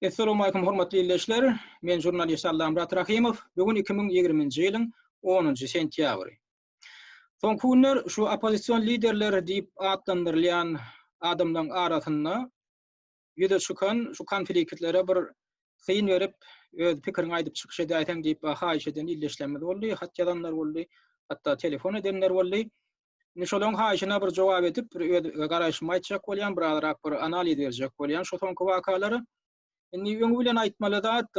Assalamu alaykum hormatly dinleyijiler. Men jurnalist Azat Türkmen. Bugün 2020-nji ýylyň 10-njy sentýabry. Soňky günler şu oppozision liderleri diýip atlandyrylýan adamlaryň arasynda ýüze çykan şu konfliktlere bir syn berip öz pikirini aýdyp çykyş edýän diýip haýsydyr illeşlenmeli boldy. Hat ýazanlar boldy, hatda telefon edenler boldy. Şolaryň haýsyna bir jogap edip bir öz garaşymy aýtjak bolýan, bir analiz berjek bolýan şu soňky wakalary. Öňü bilen aýtmaly zat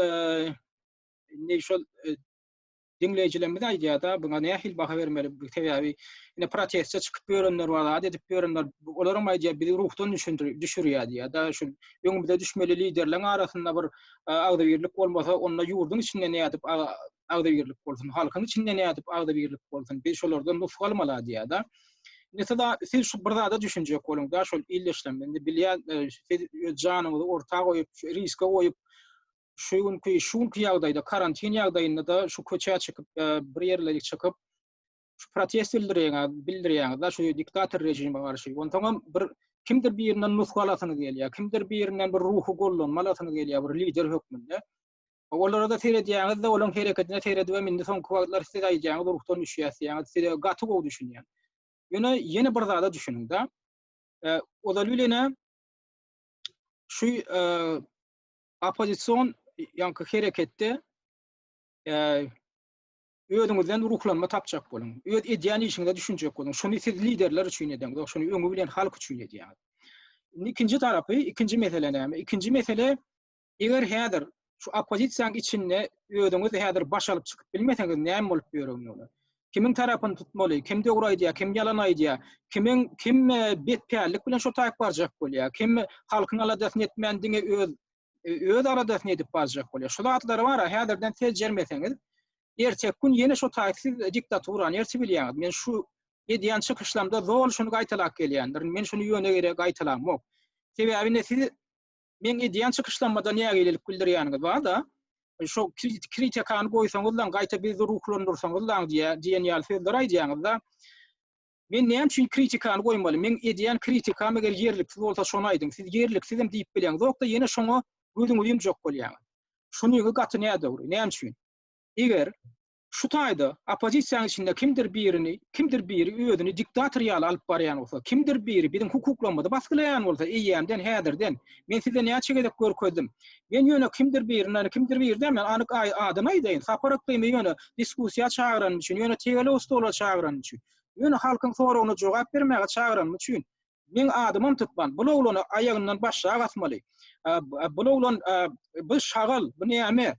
şol dinleýijilerimiz aýdýar-da, buňa nähil baha bermeli, bu täbäbi ine protestçe çykyp ýörenler bar, edip ýörenler, olaryň aýdýar bizi ruhdan düşürýär diýär-da, şu öňümizde düşmeli liderleriň arasynda bir agdabirlik bolmasa, onda ýurdun içinden ýatyp agdabirlik bolsun, halkyň içinden ýatyp agdabirlik bolsun, biz şolardan nusuk almaly diýär-da. Mesela siz şu burada düşünecek bolun da şol illeşlenmeli bilýän janyňyzy ortaga goýup riske goýup şuňky ýagdaýda karantin ýagdaýynda da şu köçe çykyp bir ýerlerge çykyp şu protest bildirýän da şu diktator rejimine garşy ontaňam bir kimdir bir ýerinden nusuk alasyny gelýär, kimdir bir ýerinden bir ruhy gollanmalasyny gelýär bir lider hökmünde. Olara da seredýäňiz de olaň hereketine seredip mende soňky wagtlar siz aýdýaňyz ruhdan düşýärsiň, siz gaty gowy düşünýän. Yeni bir zada düşünün da. O da lülene şu oppozision yankı harekette ödüňizden ruhlanma tapjak bolun. Öz edýän işiňde düşünjek bolun. Şunu siz liderler üçin edýän, şunu öňü bilen halk üçin edýän. İkinci tarapy, ikinci mesele näme? İkinci mesele eger häzir şu oppozisiýaň içinde ödüňiz häzir baş alyp çykyp bilmeseňiz näme bolup ýöreňiz? Kimin tarapyny tutmaly, kim dogry aýdýar, kim ýalan aýdýar, kim betpärlik bilen şo taýyp barjak bolýar, kim halkyň aladasyny etmendiňe öz aradasyny edip barjak bolýar. Şu zatlary bar, häzirden tez jermeseňiz, ertek gün ýene şo taýyp diktaturany erti bilýäňiz. Men şu edýän çykyşlamda zor şunu gaýtalak gelýändir. Men şunu ýöne gerek gaýtalamok. Sebäbi näsil men edýän çykyşlamada näme gelip bildirýäňiz bar da, şu kritikany goýsaňyzdan gaýta bizi ruhlandyrsaňyzdan diýen ýaly sözler aýdýaňyzda men näme üçin kritikany goýmaly? Men edýän kritikam eger ýerliksiz bolsa şonu aýdyň. Siz ýerliksiz hem diýip bilýäňiz. Ýokda ýene şoňa gözüňiz ýumjak bolýaňyz. Şunyňy gaty näde dogry? Näme üçin? Eger şu taýda oppozisiýaň içinde kimdir biri özüni diktator ýaly alyp barýan bolsa, kimdir biri bizim hukuklamada baskylaýan bolsa, eýýämden häzirden men size näme çegedip görkezdim. Men ýöne kimdir biri men anyk adam aýdaýyn. Sapar Yklymow ýöne diskussiýa çagyran üçin, ýöne tegele ustola çagyran üçin, ýöne halkyň soragyna jogap bermäge çagyran üçin men adamym tutman. Bu oglany aýagyndan başa gasmaly. Bu oglan bu şagal, bu näme?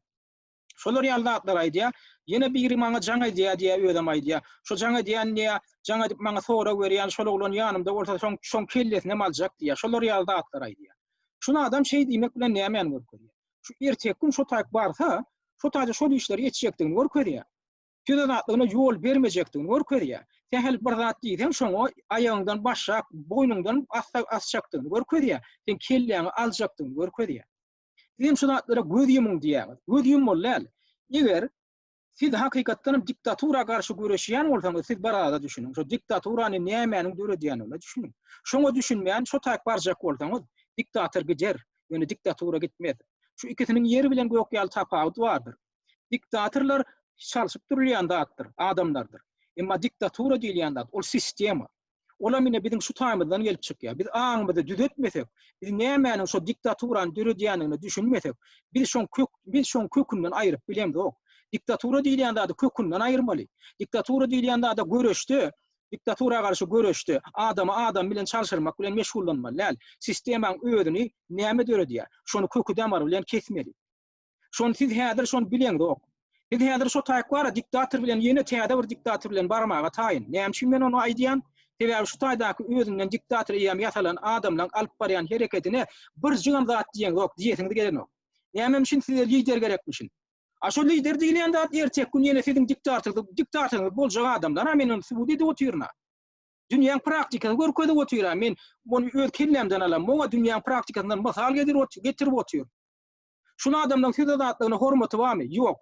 Şolar ýaldatlar aýdýar. Yine biri maňa jaňa diýär ödem aýdýar. Şo jaňa diýän näme? Jaňa diýip maňa sora berýän şol oglan ýanymda bolsa şoň kellesine maljak diýär. Şolar ýaldatlar aýdýar. Şuna adam şey diýmek bilen näme görkezýär? Şu ertek gün şo taýyp barsa, şo taýda şol işleri etjekdigini görkezýär. Tüzanatlygyna ýol bermejekdigini görkezýär. Sen hel bir zat diýsen şoňa aýagyňdan başa, boýnundan asjakdygyny görkezýär. Sen kelleňi aljakdygyny görkezýär. Bizim şunatlara göz yumuň diýär. Göz yummaly. Eger siz hakykatdan diktatura garşy güreşýän bolsaňyz, siz barada düşünün. Şo diktaturany nämenin döretdiýänini düşünün. Şoňa düşünmeýän şo taýyp barjak bolsaňyz, diktator gider, ýöne diktatura gitmez. Şu ikisiniň ýeri bilen gök ýaly tapawut bardyr. Diktatorlar çalyşyp durýan zatdyr, adamlardyr. Emma diktatura diýilýän zat, ol sistema. Ola mine bizim şu taýmyzdan gelip çykýar. Biz aňymyzy düzeltmesek, biz nämenin şo diktaturany döretdiýänini düşünmesek, biz şoň kökünden aýryp bilemdik. Diktatura diýilýän zat kökünden aýyrmaly. Diktatura diýilýän zat göreşdi, diktatura garşy göreşdi. Adam bilen çalyşyrmak bilen meşgullanmaly. Sistemaň özüni näme döretdiýär? Şonu köküden bar bilen kesmeli. Şonu siz häzir şonu bileňdik. Biz häzir şo taýyp bara diktator bilen ýene täze bir diktator bilen barmaga taýyn. Näme üçin men onu aýdýan? Sebäbi şu taýdaky özünden diktator ýa-da ýasalan adamlaryň alyp barýan hereketine bir jygan zat diýen ýok, diýesiňiz gelenok. Näme üçin size lider gerekmişin? Aşo lider diýilýän zat ertek gün ýene siziň diktatorlyk boljak adamlar, men onu subut edip oturýarna. Dünýäň praktikasyny görkezip oturýar. Men bunu öz kellemden alam, moňa dünýäň praktikasynyň masal getirip oturýar. Şunu adamlaryň söz azatlygyna hormaty barmy? Ýok.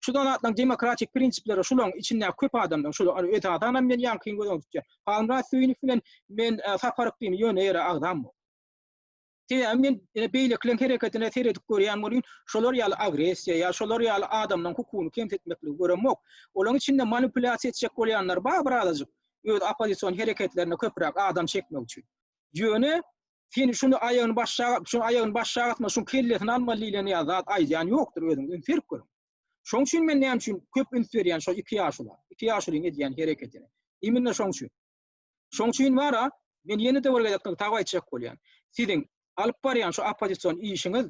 Şu donatlaryň demokratik prinsipleri şolaryň içinde köp adamdan şol ötadan men ýankyň gözüň tutýar. Hanra söýünip bilen men Sapar Yklymow ýöne ýere agdam. men beýlekliň hereketine teredik görýän bolýan, şolar ýaly agressiýa, ýa şolar ýaly adamlaryň hukukyny kemsetmekli göremok. Olaryň içinde manipulasiýa etjek bolýanlar barada-da öz oppozision hereketlerine köpürek adam çekmek üçin. Ýöne sen şunu aýagyny başa atma, şunu kelletini almalylygyny ýazat aýdan ýokdur özüň ferk görüň. Şoň üçin men näme üçin köp üns berýän şo 2 ýaşlylar, 2 ýaşlyň edýän hereketine. Imine şoň üçin. Şoň üçin bara men ýene de bergedekden tawa etjek bolýan. Siziň alyp barýan şu oppozision işiňiz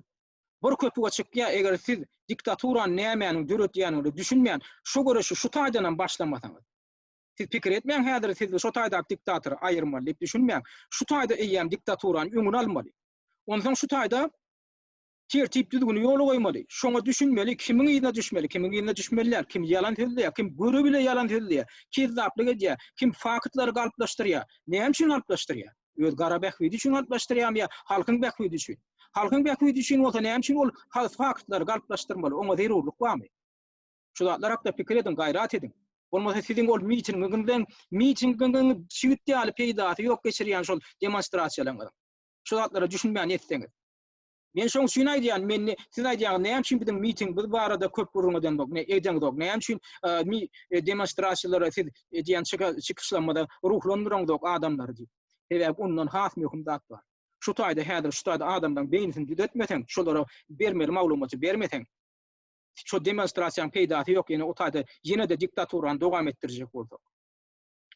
bir köpüge çykýa, eger siz diktaturan nämeňi döretdiýäniňi düşünmeýän, şu görüşi şu taýdan başlamasaňyz. Siz pikir etmeýän häzir siz şu taýda diktator aýyrmaly diýip düşünmeýän, şu taýda eýýäm diktaturan öňüni almaly. Ondan şu taýda tertip düzgün ýoly goýmaly. Şoňa düşünmeli, kimiň ýyna düşmeli, kimiň ýyna düşmeliler, kim ýalan söýleýär, kim göre bile ýalan söýleýär, kim zaplyk edýär, kim faktlary galplaşdyrýar, näme üçin galplaşdyrýar? Öz gara bähwidi üçin galplaşdyrýarmy, halkyň bähwidi üçin? Halkyň bähwidi üçin bolsa näme üçin ol faktlary galplaşdyrmaly? Oňa zerurlyk barmy? Şu zatlar hakda pikir edin, gaýrat edin. Bolmasa siziň ol mitingiňizden şigitdi alyp peýdaty ýok geçirýän şol demonstrasiýalaryň. Şu zatlara düşünmän etseňiz. Men şoň şunu aýdýan, men siz aýdýan näme üçin biziň miting biz barada köp gurulmadan dok, näme dok, näme üçin demonstrasiýalary siz edýän çykyşlamada ruhlandyran dok adamlar diýip. Sebäp ondan has möhümdat bar. Şu taýda häzir şu taýda adamdan beýnini düzeltmeseň, şolara bermeli maglumaty bermeseň, şu demonstrasiýaň peýdaty ýok, ýene o taýda ýene de diktaturany dowam etdirjek bolsak.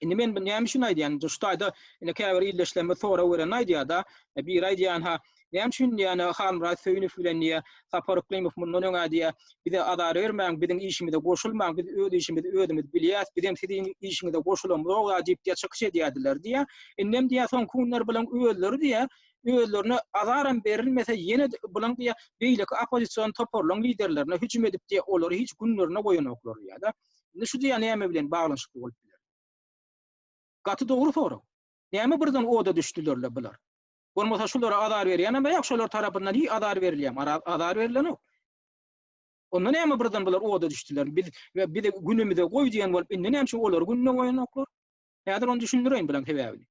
Indi men näme üçin aýdýan, şu taýda ine käbir ýyllaşlamy sonra weren aýdýada, bir aýdýan ha näme üçin ýani halmra söýünüp bilen Sapar Yklymow mundan öňe bize adar bermäň, biziň işimize goşulmaň, biz öz işimizi özümiz bilýäs, bizim siziň işiňize goşulamok diýip çykyş edýärdiler diýä. Ennem diýä soň kunlar bilen özleri diýä, özlerine azaran berilmese ýene bilen diýä beýleki oppozision toparlaň liderlerine hüjüm edip diýä olary hiç günlerine goýanoklar ýa-da. Şu diýä näme bilen baglanşyk bolup biler. Gaty dogry soraw. Näme birden oda düşdilerler biler. Bolmasa şolara adar berýän ama ýok şolar tarapyndan hiç adar berilýän, adar berilenok. Onda näme birden bular oda düşdiler. Biz de günümizde goý diýen bolup, indi näme şu olar gününe goýanoklar? Häzir onu düşündireýin bilen sebäbini.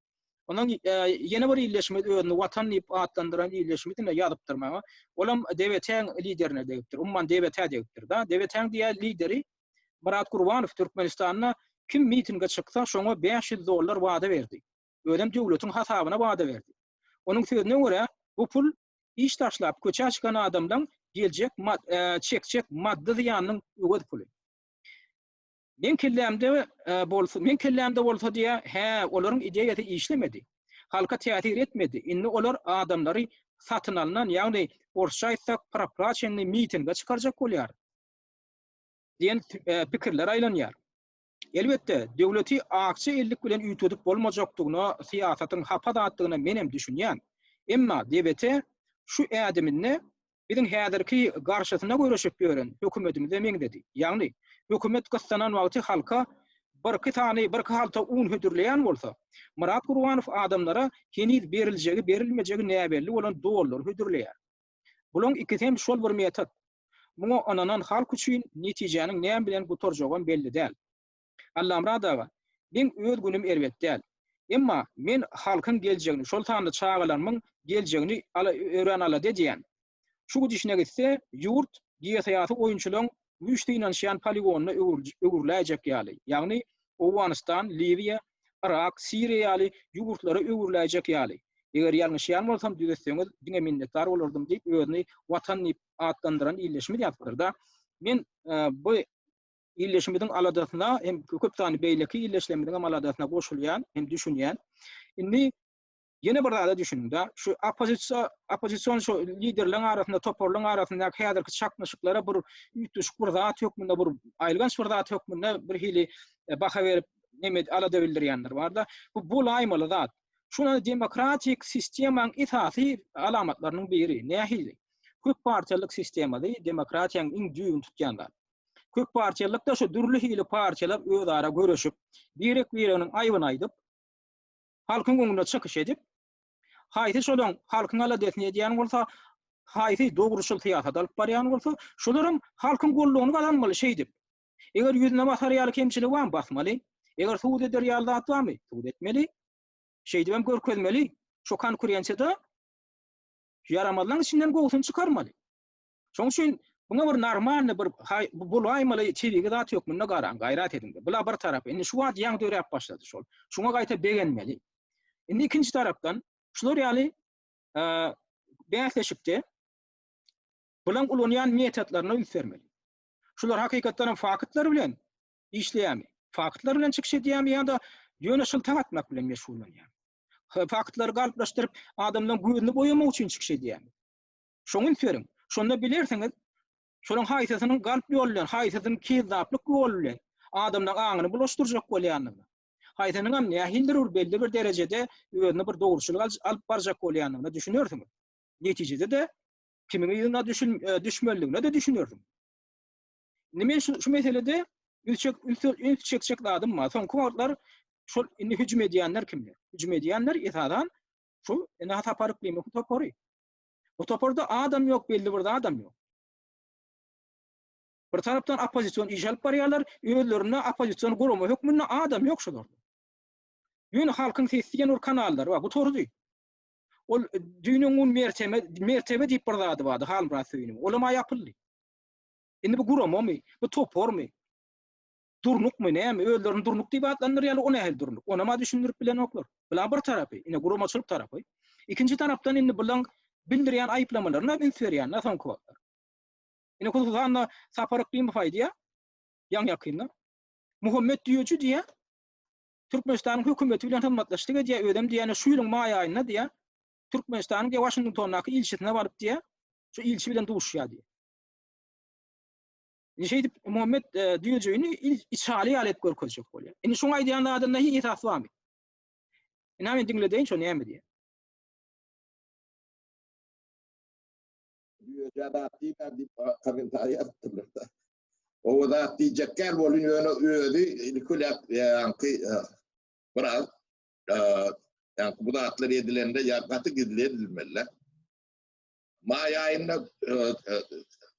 Ondan ýene bir ýyllaşma özüni watan diýip atlandyran ýyllaşmyny ýadypdyrmagy. Olam döretdi liderine diýipdir. Umman döretdi diýipdir da. Döretdi diýä lideri Azat Türkmen Türkmenistanyna kim mitinge çyksa şoňa $500 wada berdi. Ödem döwletiň hasabyna wada berdi. Onuň sözüne görä bu pul iş taşlap köçe çykan adamdan geljek çekçek maddi ýanyň öwet puli. Men kellämde bolsa diýä, olaryň ideýasy işlemedi. Halka täsir etmedi. Indi olar adamlary satyn alynan, ýagny orşa aýtsak propagandaçyny mitinge çykarjak bolýar. Diýen pikirler aýlanýar. Elbette döwleti akçy ellik bilen üýtedip bolmajakdygyna, siýasatyň hapadatdygyna menem düşünýän. Emma döwleti şu ädimini biziň häzirki garşysyna göreşip ýören hökümetimize meň dedi. Ýagny hökümet gastanan wagty halka bir halta un hödürleýän bolsa, Azat Türkmen adamlara heniz berilmejegi näme belli bolan dollar hödürleýär. Bulan ikisem şol bir metod. Muňa onanan halk üçin netijäniň näme bilen gutarjagyň belli däl. Allamradaga, men öz günüm erbet däl. Emma men halkyň geljegini, şol tany çağalarmyň geljegini öwren ala diýen. Şu düşüne gitse, ýurt giýasaýaty oýunçularyň müjdeýän şan poligonyna öwürläjek ýaly. Ýagny Awganistan, Libiýa, Irak, Siriýa ýaly ýurtlary öwürläjek ýaly. Eger ýalňyşýan bolsam düzetseniz, diňe minnetdar bolardym diýip özüni watan diýip atlandyran ýyllaşmy ýapdyrda. Men bu ýyllaşmyň aladasyna hem köp tany beýleki ýyllaşmyň aladasyna goşulýan, hem düşünýän. Indi ýene bir dada düşünýär. Şu oppozision şu liderlerin arasynda, toparlaryň arasynda häzirki çakmaşyklara bir üýtüşik bir zat ýokmunda, bir aýlgans bir zat ýokmunda bir hili baha berip näme alada bildirýänler bar da. Bu bolaýmaly zat. Şuna demokratik sistemaň esasy alamatlarynyň biri. Nähili? Köp partiýalyk sistemada demokratiýaň iň düýün tutýanlar. Köp partiýalykda şu dürli hili partiýalar özara görüşüp, birek-biriniň aýbyny aýdyp, halkyň öňüne çykyş edip, haýsy şolaň halkyň aladatyn edýän bolsa, haýsy dogruçyl siýasat alyp barýan bolsa, şolaryň halkyň gollugyny kazanmaly şeýdip. Eger ýüzüne basar ýaly kemçilik bar, basmaly. Eger suud eder ýaly zat barmy? Suud etmeli. Şeýdip hem görkezmeli. Şu konkurensiýada Yaramazlaryň içinden gowsun çykarmaly. Şoň üçin buna bir normal bir bulaýmaly çevigi zat ýok munda garan gaýrat edin. Bula bir tarapy. Indi şu wagt ýaňy döräp başlady şol. Şuňa gaýta begenmeli. Indi ikinji tarapdan şular ýaly bäsleşipde bulan ulanýan metodlaryna ünsvermeli. Şular hakykatdan faktlar bilen işleýärmi? Faktlar bilen çykyş edýärmi ýa-da ýöne şyltak atmak bilen meşgullanýarmy? Faktlary galplaşdyryp adamdan göýünü boýamak üçin çykyş edýärmi? Şoňa ünsveriň. Şonda bilersiňiz, şolaň haýsysynyň galp ýolu bilen, haýsysynyň kezdaplyk ýolu bilen adamdan aňyny bulaşdyrjak bolýanyny. Haýsynyň hem nähildir belli bir derejede özüne bir dogruçylyk alyp barjak bolýanyny düşünýärsiňiz. Netijede de kimin ýylyna düşmeliligine de düşünýärsiň. Nimen şu meselede ülçek adam ma. Soňky wagtlar şol indi hüjüm edýänler kimler? Hüjüm edýänler esadan şu Sapar Yklymow topary. Bu toparda adam yok, belli bir adam yok. Bir tarapdan oppozision iş alyp barýarlar, özlerine oppozision guramy hökmünde adam yok şolarda. Ýöne halkyň sesdigen ur kanallar var, bu tordy. Ol düýnüň mertebe diýip bir zady bardy, hal rasyny. Olama ýapyldy. Indi bu guramy, bu toparmy? Durnukmy näme? Özlerini durnuk diýip atlandyrýarlar, ona hel durnuk. Ona ma düşündirip bilen oklar. Bular bir tarapy, indi guramaçylyk tarapy. İkinji tarapdan indi bulan bildirýän aýplamalaryna ünsverýän soňky wagtlar. Ine kullanma Sapar Yklymow faýdya, ýaň ýakynda. Muhammed diýýäçi diýä, Türkmenistanyň hökümeti bilen hymmatlaşdyk diýä, ödem diýäne şu ýylyň maý aýyna diýä, Türkmenistanyň Washingtondaky ilçisine baryp diýä, şu ilçi bilen duşýar diýä. Ine Muhammed diýýäjini içali ýalet görkezjek bolýar. Ine şoňa aýdýan adamda hiç esas barmy? Ine men diňledeň şo näme diýä? Jadati di komentariat ternyata. O da diyecekler bolunuyor öyle kulak yani biraz yani bu da atları edilende yakatı gidilmeliler. Mayayında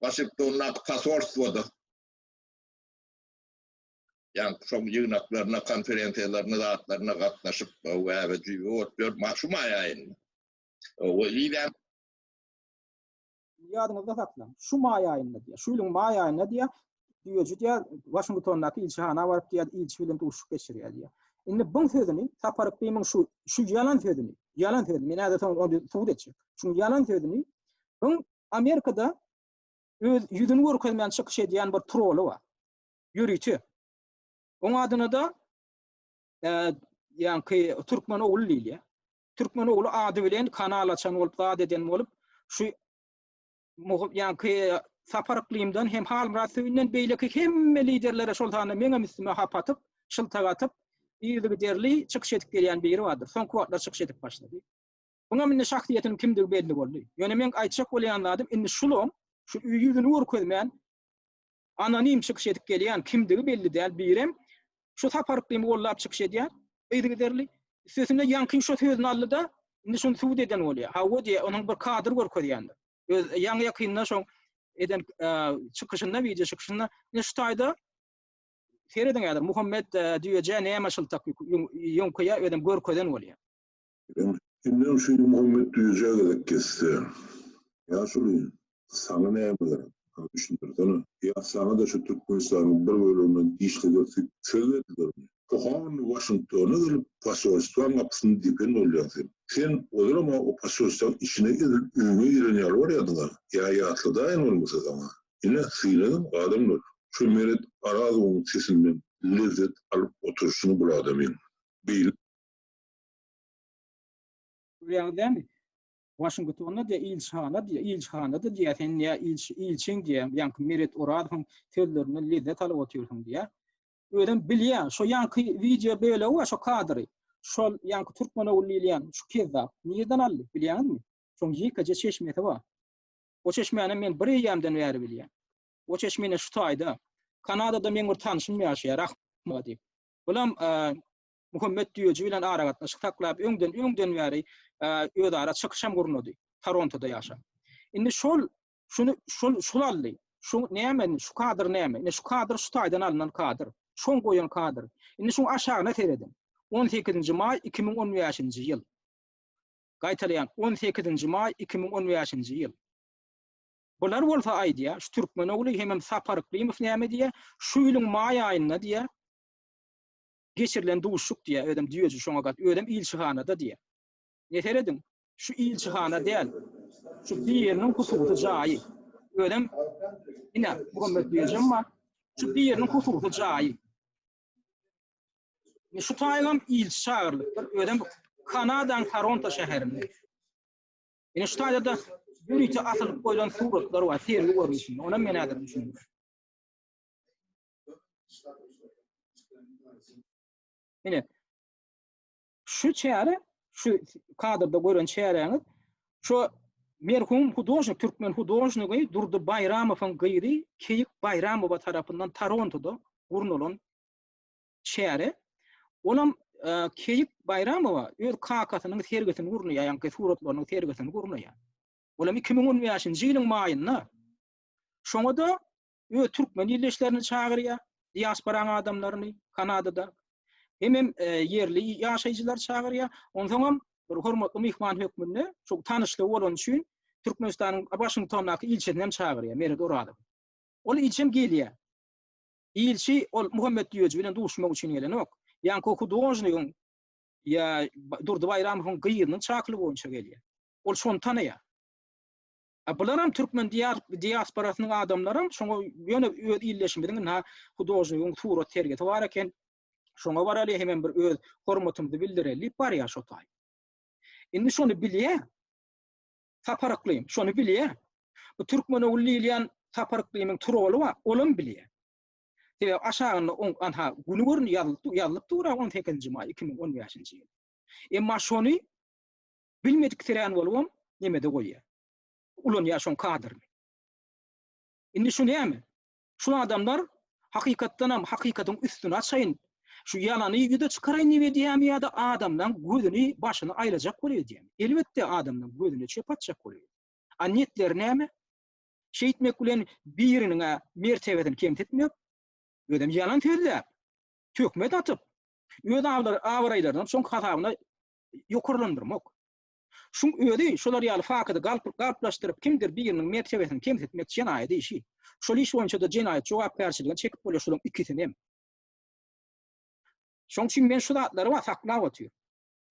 Washington'da pasorstvoda yani son yığınaklarına, konferansiyalarına, dağıtlarına katlaşıp ve cüviyotluyor. Şu mayayında. O lider Ýadymyzda saklan. Şu maý aýynda diýär. Şu ýylyň maý aýynda diýär. Diýýär diýär Washingtondaky ilçihana baryp diýär ilçi bilen duşup geçirýär diýär. Indi bu sözüni Sapar Yklymow şu ýalan sözüni. Men näde onu suwd etjek. Şu ýalan sözüni bu Amerikada öz ýüzüni görkezmän çykyş edýän bir trolu bar. Ýürüçi. Oň adyna da ýani Türkmen ogly diýilýär. Türkmen ogly ady bilen kanal açan bolup zat eden bolup şu yani Sapar Yklymowan hem hal rasynyň beýleki hemme liderlere şol tany meňe müslüme hapatyp, şyltak atyp, ýyly derli çykyş edip gelýän biri bardyr. Soňky wagtlar çykyş edip başlady. Buňa mende şahsyýetiniň kimdigi belli boldy. Ýöne men aýtjak bolýan adam indi şulom, şu ýüzüni görkezmän anonim çykyş edip gelýän kimdigi belli däl birem. Şu Sapar Yklymow gollap çykyş edýär, ýyly derli. Sesinde ýankyn şu sözüni aldy da indi şunu suwd eden bolýar. Ha o diýe onuň bir kadr görkezýändir. Ýaň ýakynda şoň eden çykyşynda video çykyşynda ne şu taýda sereden ýadyr Muhammed diýýär näme şyltak ýonkaýa ödem görkezden bolýar. Kimden şu Muhammed diýýär kesti. Ya şunu sana näme biler? Düşündürden. Ya sana da şu Türkmenistan'ın bir bölümünden işledi sözlerler. Kohan Washington'a gelip pasorstan kapısını dipen oluyor. Sen olur ama o pasorstan içine gidip ünlü girenler var ya da ya atlıda en olmasa zaman. Yine sıyladım adamlar. Şu meret aradığım sesinden lezzet alıp oturuşunu bul adamın. Bil. Yani değil mi? Washington'da diye ilçhana da diye sen ya ilçin diye yani meret oradığım sözlerine lezzet alıp oturuyorsun diye. Ödem bilýän, şo ýanky video böyle wa şo kadry. Şol ýanky Türkmen oglyýan şu kezzap. Nirden aldy bilýänmi? Şoň ýykaja çeşmeti bar. O çeşmeni men bir ýamdan bäri bilýän. O çeşmeni şu taýda Kanadada men bir tanışym ýaşaýar Ahmad diýip. Bulam Muhammed diýýär bilen aragatnaşyk taklap öňden bäri öýde ara çykyşam gurundy. Torontoda ýaşar. Indi şol aldy. Şu näme şu kadr näme? Ne şu kadr şu taýdan alynan kadr. Şoň goýan kadr. Indi şu aşagyna seredim. 18-nji may 2015-nji ýyl. gaýtalýan 18-nji may 2015-nji ýyl. Bular bolsa aýdýa, şu Türkmen ogly hemem Sapar Yklymow näme diýe, şu ýylyň may aýynda diýe geçirilen duşuk diýe ödem diýýär şoňa gat ödem ilçihanada diýe. Neteredin? Şu ilçihana däl. Şu diýeriniň husuky jaýy. Ödem ina Muhammed diýeceğim ma şu diýeriniň husuky jaýy. Şu taýlam ilçi çağırlyktır. Ödem Kanadaň Toronto şäherinde. Ine şu taýda Ýürüýte asylyp goýulan suratlar var, sergi görmüşüm. Ona men näder düşündüm. Ine şu çäre, şu kadrda görän çäreňiz, şu merhum hudojnik, Türkmen hudojnigi Durdy Bayramowyň gyýry Keyik Bayramow tarapyndan Torontoda gurnulan çäre. Onam Keyik Bayramowa öz kakasynyň sergisini gurnuýar, ýa-ni suratlarynyň sergisini gurnuýar. Olam 2015-nji ýylyň maýynda şoňa da Türkmen ýerleşlerini çagyrýar, diaspora adamlaryny Kanadada. Hemem yerli ýaşaýjylar çagyrýar. Onsoňam bir hormatly mihman hökmünde çok tanışlyk bolan üçin Türkmenistanyň Washingtondaky ilçesine hem çagyrýar, Mered Oradow. Ol ilçem gelýär. Ilçi ol Muhammed diýýär bilen duşmak üçin gelenok. Ýa-ni hudojnigyň ýa Durdy Bayramowyň gyýrynyň çakly boýunça gelýär. Ol şonu tanýar. Bularam Türkmen diasporasynyň adamlaram şoňa ýöne öz illeşmediň ha hudojnigyň surat tergeti bar eken. Şoňa barally hemen bir öz hormatymdy bildirelip bar ýa şo taý. Indi şonu bilýär. Sapar Yklymow şonu bilýär. Bu Türkmen ogullyýan Sapar Yklymowyň turoly bar, olam bilýär. Sebäp aşagyny anha günügörn ýalyp dura 18-nji may 2015-nji ýyl. Emma şonu bilmedik terän bolubam nemede goýýar. Ulan ýa-şoň kadrmy. Indi şu näme? Şu adamlar hakykatdan hem hakykatyň üstüne açaýyn. Şu ýalany ýüde çykaraýyn diýýär ýa-da adamdan gözüni başyny aýlajak bolýar diýär. Elbetde adamdan gözüne çöp atjak bolýar. Annetler näme? Şeýitmek bilen biriniň mertebesini kemtetmek, ödem ýalan söýläp, tökmet atyp, öz awraýlardan soň hatabyna ýokurlandyrmak. Şun öýdi, şolar ýaly fakady galplaşdyryp kimdir biriniň mertebesini kemtetmek jenaýat işi. Şol iş boýunça da jenaýat jogapkärçiligini çekip bolýar şolaryň ikisini hem. Şoň üçin men şu zatlary saklap otýar.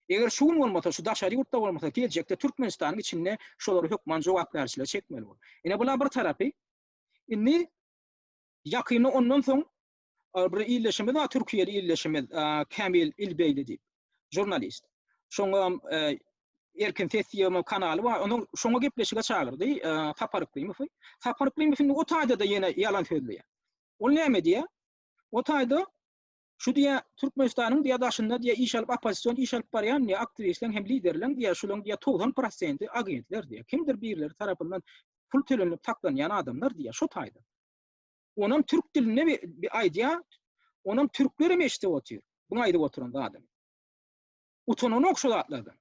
Eger şuň bolmasa, şu daşary ýurtda bolmasa, geljekde Türkmenistanyň içinde şolary hökman jogapkärçilige çekmeli bol. Ene bular bir tarapy. Indi ýakyny ondan soň bir illeşimi de Türkiýeli illeşimi Kamil İlbeyli diýip, jurnalist. Şoňa erkin sesiýa kanaly bar, onuň şoňa gepleşige çagyrdy, Sapar Yklymow. Sapar Yklymowyň o taýda da ýene ýalan söýleýär. Ol näme diýär? O taýda şu diýär Türkmenistanyň diýadaşynda diýär iş alyp oppozision iş alyp barýan ýa aktiwistleriň hem liderler diýär şolaryň diýär 90% agentler diýär. Kimdir birileri tarapyndan pul tölenip taklanýan adamlar diýär şu taýda. Onam türk diline bir aýdýar, onam türkleri meşte otýar. Buňa aýdyp oturan adam. Utanany okşulatlardan.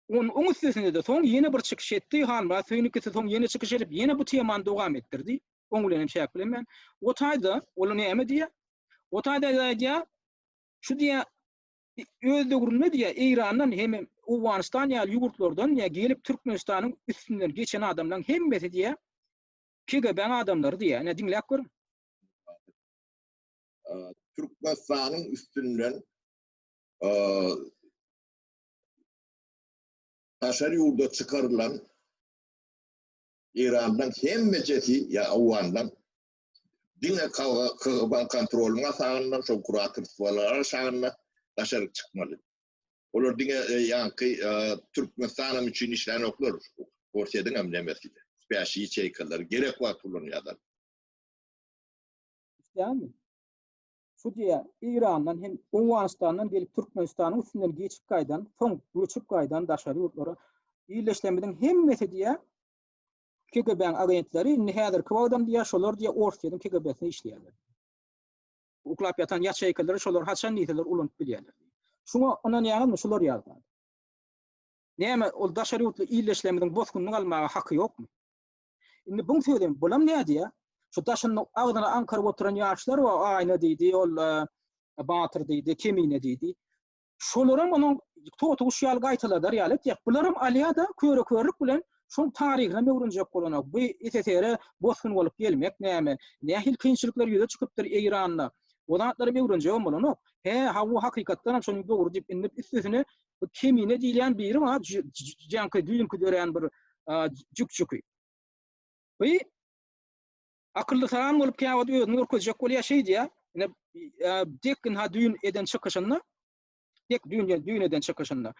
Onun üstesinde de soň ýene bir çykyş etdi, hanba söýnikisi soň ýene çykyş edip ýene bu temany dowam etdirdi. Oňulenem şäk bilen men. O taýda ol näme diýär? O taýda diýär, şu diýär özde gurulma diýär Eýrandan hem Awganistan ýaly ýurtlardan ýa gelip Türkmenistanyň üstünden geçen adamlaryň hemmesi diýär KGB adamlary diýär. Ne diňläp görün. Türkmenistanyň üstünden taşary ýurda çykarylan Eýrandan hemmesi ýa Awgandan diňe KGB kontrolyna sagyndan şo kuratorstwalar şagyna taşary çykmaly. Olar diňe ýa-ni Türkmenistanyň üçin işläni oklar. Ortadan hem nemesi. Spiýaşy çeýkeler gerek wagt kullanýarlar. Yani şu diýär Eýrandan hem Awganistandan gelip Türkmenistanyň üstünden geçip gaýdan, soň göçüp gaýdan daşary ýurtlara ýerleşmediň hemmesi diýär KGB agentleri näder kwagdan diýär şolar diýär Ortadan KGB'sine işleýärler. Uklap ýatan ýaşaýkeler şolar haçan niýetler ulanyp bilýärler. Şuňa onan ýagyny şolar ýazdy. Näme ol daşary ýurtly ýerleşmediň bozgunyň almagy haky ýokmy? Indi bu söýlem bolam näme diýär? Şu daşyny agdyna ankaryp oturan ýaşlar we aýna diýdi, ol Batır diýdi, Kemine diýdi. Şolaram onuň totuş ýaly gaýtalar ýaly diýip, bularam alýa-da körek bilen şoň taryhyna öwrenjek bolanak. Bu SSR bosgun bolup gelmek näme? Nähil kynçylyklar ýüze çykypdyr Eýranda. Olatlaryň öwrenjek bolanak. Bu hakykatdan hem şonuň dogry diýip indip üstüne bu kemine diýilen biri var, janky düýünki dören bir jükjüki. Bu akıllı saran bolup käwat özüni görkezjek bolýar şey diýär. Ine dekin ha düýün eden çykyşynda, dek düýün eden çykyşynda.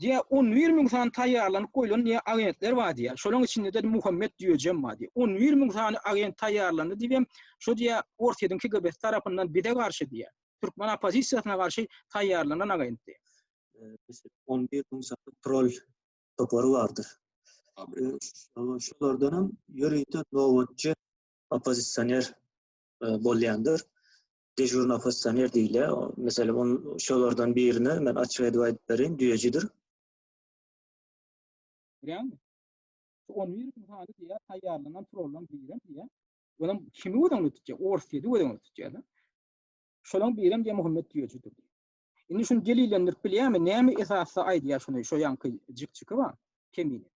Diýär 10-20 miň san taýýarlanyp goýulan ýa agentler bar diýär. Şolaryň içinde de Muhammed diýejem bar diýär. 10-20 miň san agent taýýarlandy diýem, şo diýär ortadan KGB tarapyndan bide garşy diýär. Türkmen opozisiýasyna garşy taýýarlanan agent diýär. 11 miň san troll topary bardyr. Şolardan hem ýöreýte nowatçy oppozisioner bolýandyr. Dejurny oppozisioner diýilýär. Mesela şolardan birini men açyk edip aýdyp bereyim, düýejidir. Bilen 10-20 miň san diýär taýýarlanan trollan bilen diýär. Onuň kimi ödäň ötüjek, ortaýdy ödäň ötüjek. Şolaň bilen diýär Muhammed diýejidir. Indi şunu delillendirip bilýärmi? Näme esasy aýdýar şunu, şo ýanky jykçyky bar, kemini.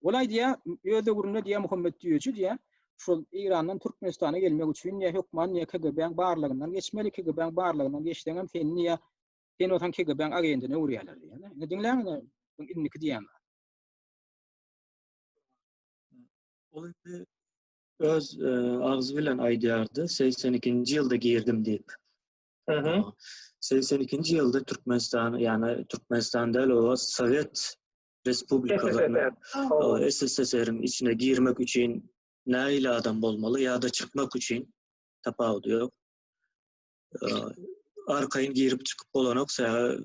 Olay diýär, öýde gurunda diýär Muhammed diýeji diýär, şol Eýrandan Türkmenistana gelmek üçin ýa hökman ýa KGB'ň barlygyndan geçmeli, KGB'ň barlygyndan geçden hem sen ýa sen otan KGB'ň agentine urýarlar diýär. Ne diňläňmi? Indiki diýär. Ol öz ağzı bilen aýdýardy, 82-nji ýylda girdim diýip. 82-nji ýylda Türkmenistan, ýani Türkmenistanda o Sovet Respublikalarına, SSSR'in içine girmek için näile adam bolmaly ya da çıkmak için tapao diyor. Arkayın girip çıkıp bolanoksa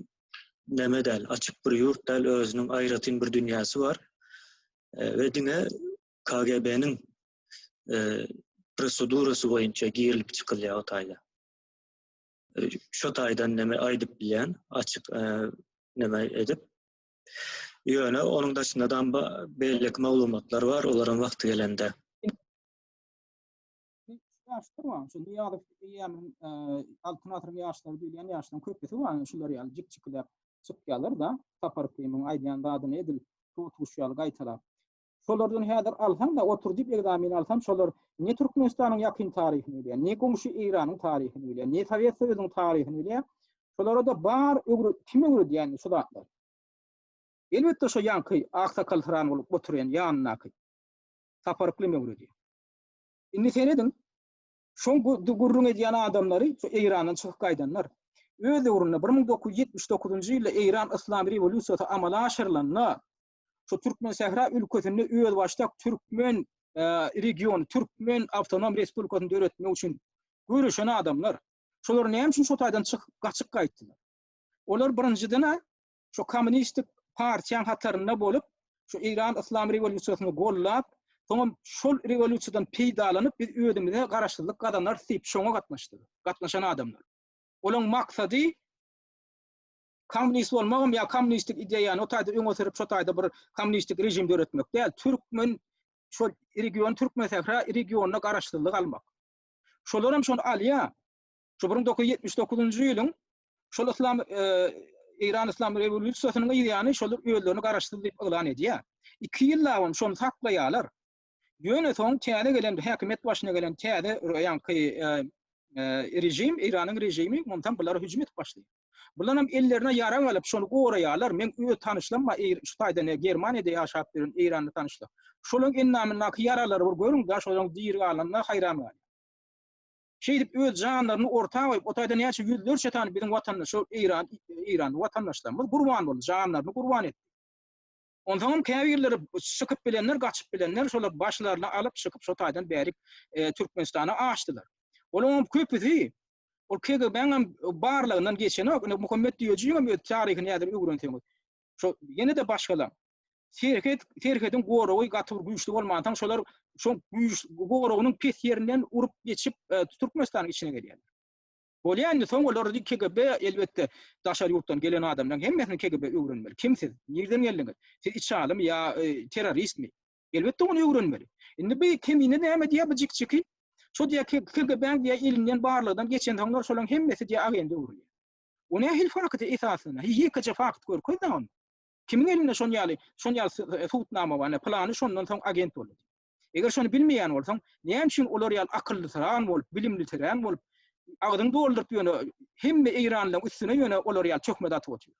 neme del, açık bir yurt del, özünün aýratyn bir dünýäsi var. Ve diňe KGB'nin prosedurasy boýunça girilip çykylýar o taýda. Şo taýdan neme aýdyp bilen, açyk neme edip ýöne onuň daşyndan bellik maglumatlar var, olaryň wagty gelende. Tamam, şu dünyada altın atırım yaşlar diýilen yaşdan köpesi var. Şular ýaly jik-jiklap çykýarlar da, Sapar Yklymow aýdýan adyny edil, tutuş ýaly gaýtalap. Şolardan häzir alsam da oturdup egzamin alsam, şolar ne Türkmenistanyň ýakyn taryhyny bilýär, ne goňşy Eýranyň taryhyny bilýär, ne Sowet Söýüniň taryhyny bilýär. Şolara da bar kim öwrü diýen şulatlar. Elbetde şo ýanky aksakal tyran bolup oturýan ýanynaky Sapar Yklymow diýär. Indi sen edin, şoň gurrun edýän adamlary şu Eýrandan çykyp gaýdanlar. Öz urunda 1979-njy ýylda Eýran Islam rewolýusiýasy amala aşyrylanyna şu Türkmen Sahra ülkesinde öz başdak Türkmen region, Türkmen Awtonom Respublikasyny döretmek üçin görüşen adamlar. Şolar näme üçin şu taýdan gaçyk gaýtdylar? Olar birinjiden şu kommunistik partiýaň hatarynda bolup, şu Eýran Islam rewolýusiýasyny gollap, soňra şol rewolýusiýadan peýdalanyp biz öýdümizde garaşdyrlyk adamlar syp şoňa gatnaşan adamlar. Olaň maksady kommunist bolmagam ýa kommunistik ideýany o taýda öňe sürüp şo taýda bir kommunistik rejim döretmek däl, Türkmen şol region Türkmen Sahra regionuna garaşdyrlyk almak. Şolar hem şonu alýa. Şu 1979-njy ýylyň şol Eýran Islam rewolýusiýasynyň ideýany şol öýlerini garaşdyrdyp diýip elan edýär. 2 ýyllawam şonu saklaýarlar. Ýöne soň täze gelen häkimet başyna gelen täze ýanky rejim, Eýranyň rejimi montan bulara hüjüm etip başlaýar. Bular hem ellerine yaran alıp şonu goraýarlar. Men öýe tanışlanma şu taýda Germaniýada ýaşap bilen Eýranda tanışlap. Şolaň ennamynaky yaralary bir görüň da şolaň diýir alanyna hayran bolýar. Şeýdip öz janlaryny ortaga goýup o taýda näçe ýüzlerçe tany biziň watandaş şu Eýran watandaşlarymyz gurban boldy, janlaryny gurban etdi. Ondan käbirleri çykyp bilenler, gaçyp bilenler şolar başlaryny alyp çykyp şu taýdan bäri Türkmenistana açdylar. Olaň köpüsi ol KGB'nin barlygyndan geçen Muhammed diýejiň öýt taryhyny ýadyr öwrenýär. Şo ýene de başgalar. Terketin gorawy gatyr güýçli bolmandan şolar şo gorawynyň pes ýerinden urup geçip Türkmenistanyň içine gelýärler. Bolýan soň olar KGB elbetde daşar ýurtdan gelen adamlaryň hemmesini KGB öwrenmeli. Kimsiz, nerden geldiňiz? Siz içalim ýa terroristmi? Elbetde onu öwrenmeli. Indi bu kimine näme diýip jik-jiki şo diýär KGB'ň diýär ilinden barlygdan geçen taňlar şolaň hemmesi diýär agende urulýar. O ne hil fakıtı esasına. Yekaça fakıt görköz da on. Kimin elinde şon ýaly tutnama var, plany şondan soň agent boldy. Eger şonu bilmeýän bolsaň, näme üçin olar ýaly akylly tyran bolup, bilimli tyran bolup, agdyň doldurup ýöne hemme Eýranyň üstüne ýöne olar ýaly çökmede atyp otur.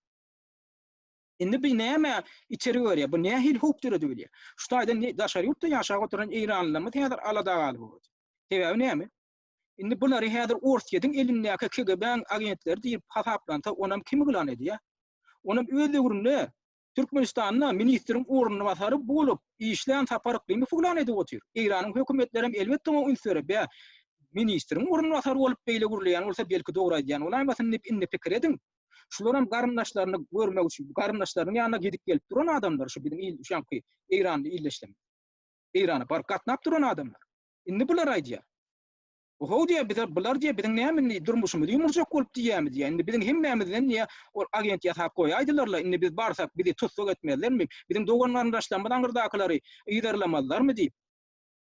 Indi bir näme içeri görýär, bu näme hil hukdyr edilýär. Şu taýda daşary ýurtda ýaşap oturan Eýranlylar häzir alada galyp boldy. Sebäbi näme? Indi bulary häzir Orsiýadyň elindäki KGB agentleri diýip hasaplanta onam kimi bilen edýär? Onam özlegüründe Türkmenistanyň ministriň ornuny basary bolup, işlän Sapar Yklymow bilen edip otur. Eýranyň hökümetleri elbetde o ünsüre be ministriň ornuny basary bolup beýle gurlaýan bolsa belki dogry aýdýan. Olay basyn indi pikir edin. Şularam garyndaşlaryny görmek üçin, garyndaşlarynyň ýanyna gidip gelip duran adamlar şu biziň şanky Eýranyň illeşlemi. Eýranyň bar gatnap duran adamlar. Indi bular aýdýar. O diýär bular diýär biziň näme durmuşymyz ýumurjak bolup diýämiz diýär. Indi biziň hemmemizden niýe o agent ýasap goýaýdylarlar. Indi biz barsak bizi tutsak etmezlermi? Biziň doganlaryň raşlanmadan gyrdaklary ýydarlamadylarmy diýip.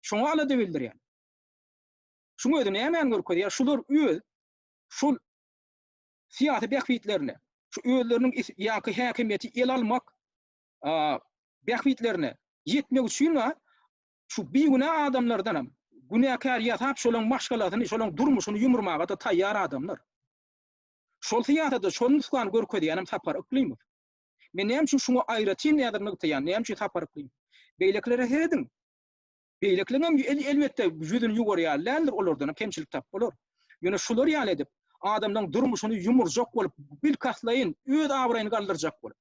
Şoňa alada bildirýär. Şoňa öýde näme görkezýär? Şular öz şol siyasi behwitlerini, şu özleriniň ýaky häkimiýeti el almak behwitlerini ýetmek üçin şu biýguna adamlardanam günäkär ýasap şolaň maşgalatyny, şolaň durmuşyny ýumurmaga da taýýar adamlar. Şol syýasada şonu tutan görkezýänem Sapar Yklymow. Men näme üçin şoňa aýratyn ýadyr nykdaýan, näme üçin Sapar Yklymow? Beýleklere heredin. Beýlekleňem elbetde ýüzüni ýugurýarlar, olardan kemçilik tap bolar. Ýöne şular ýaly edip adamdan durmuşyny ýumurjak bolup, bil kaslaýyn, öz abraýyny galdyrjak bolup.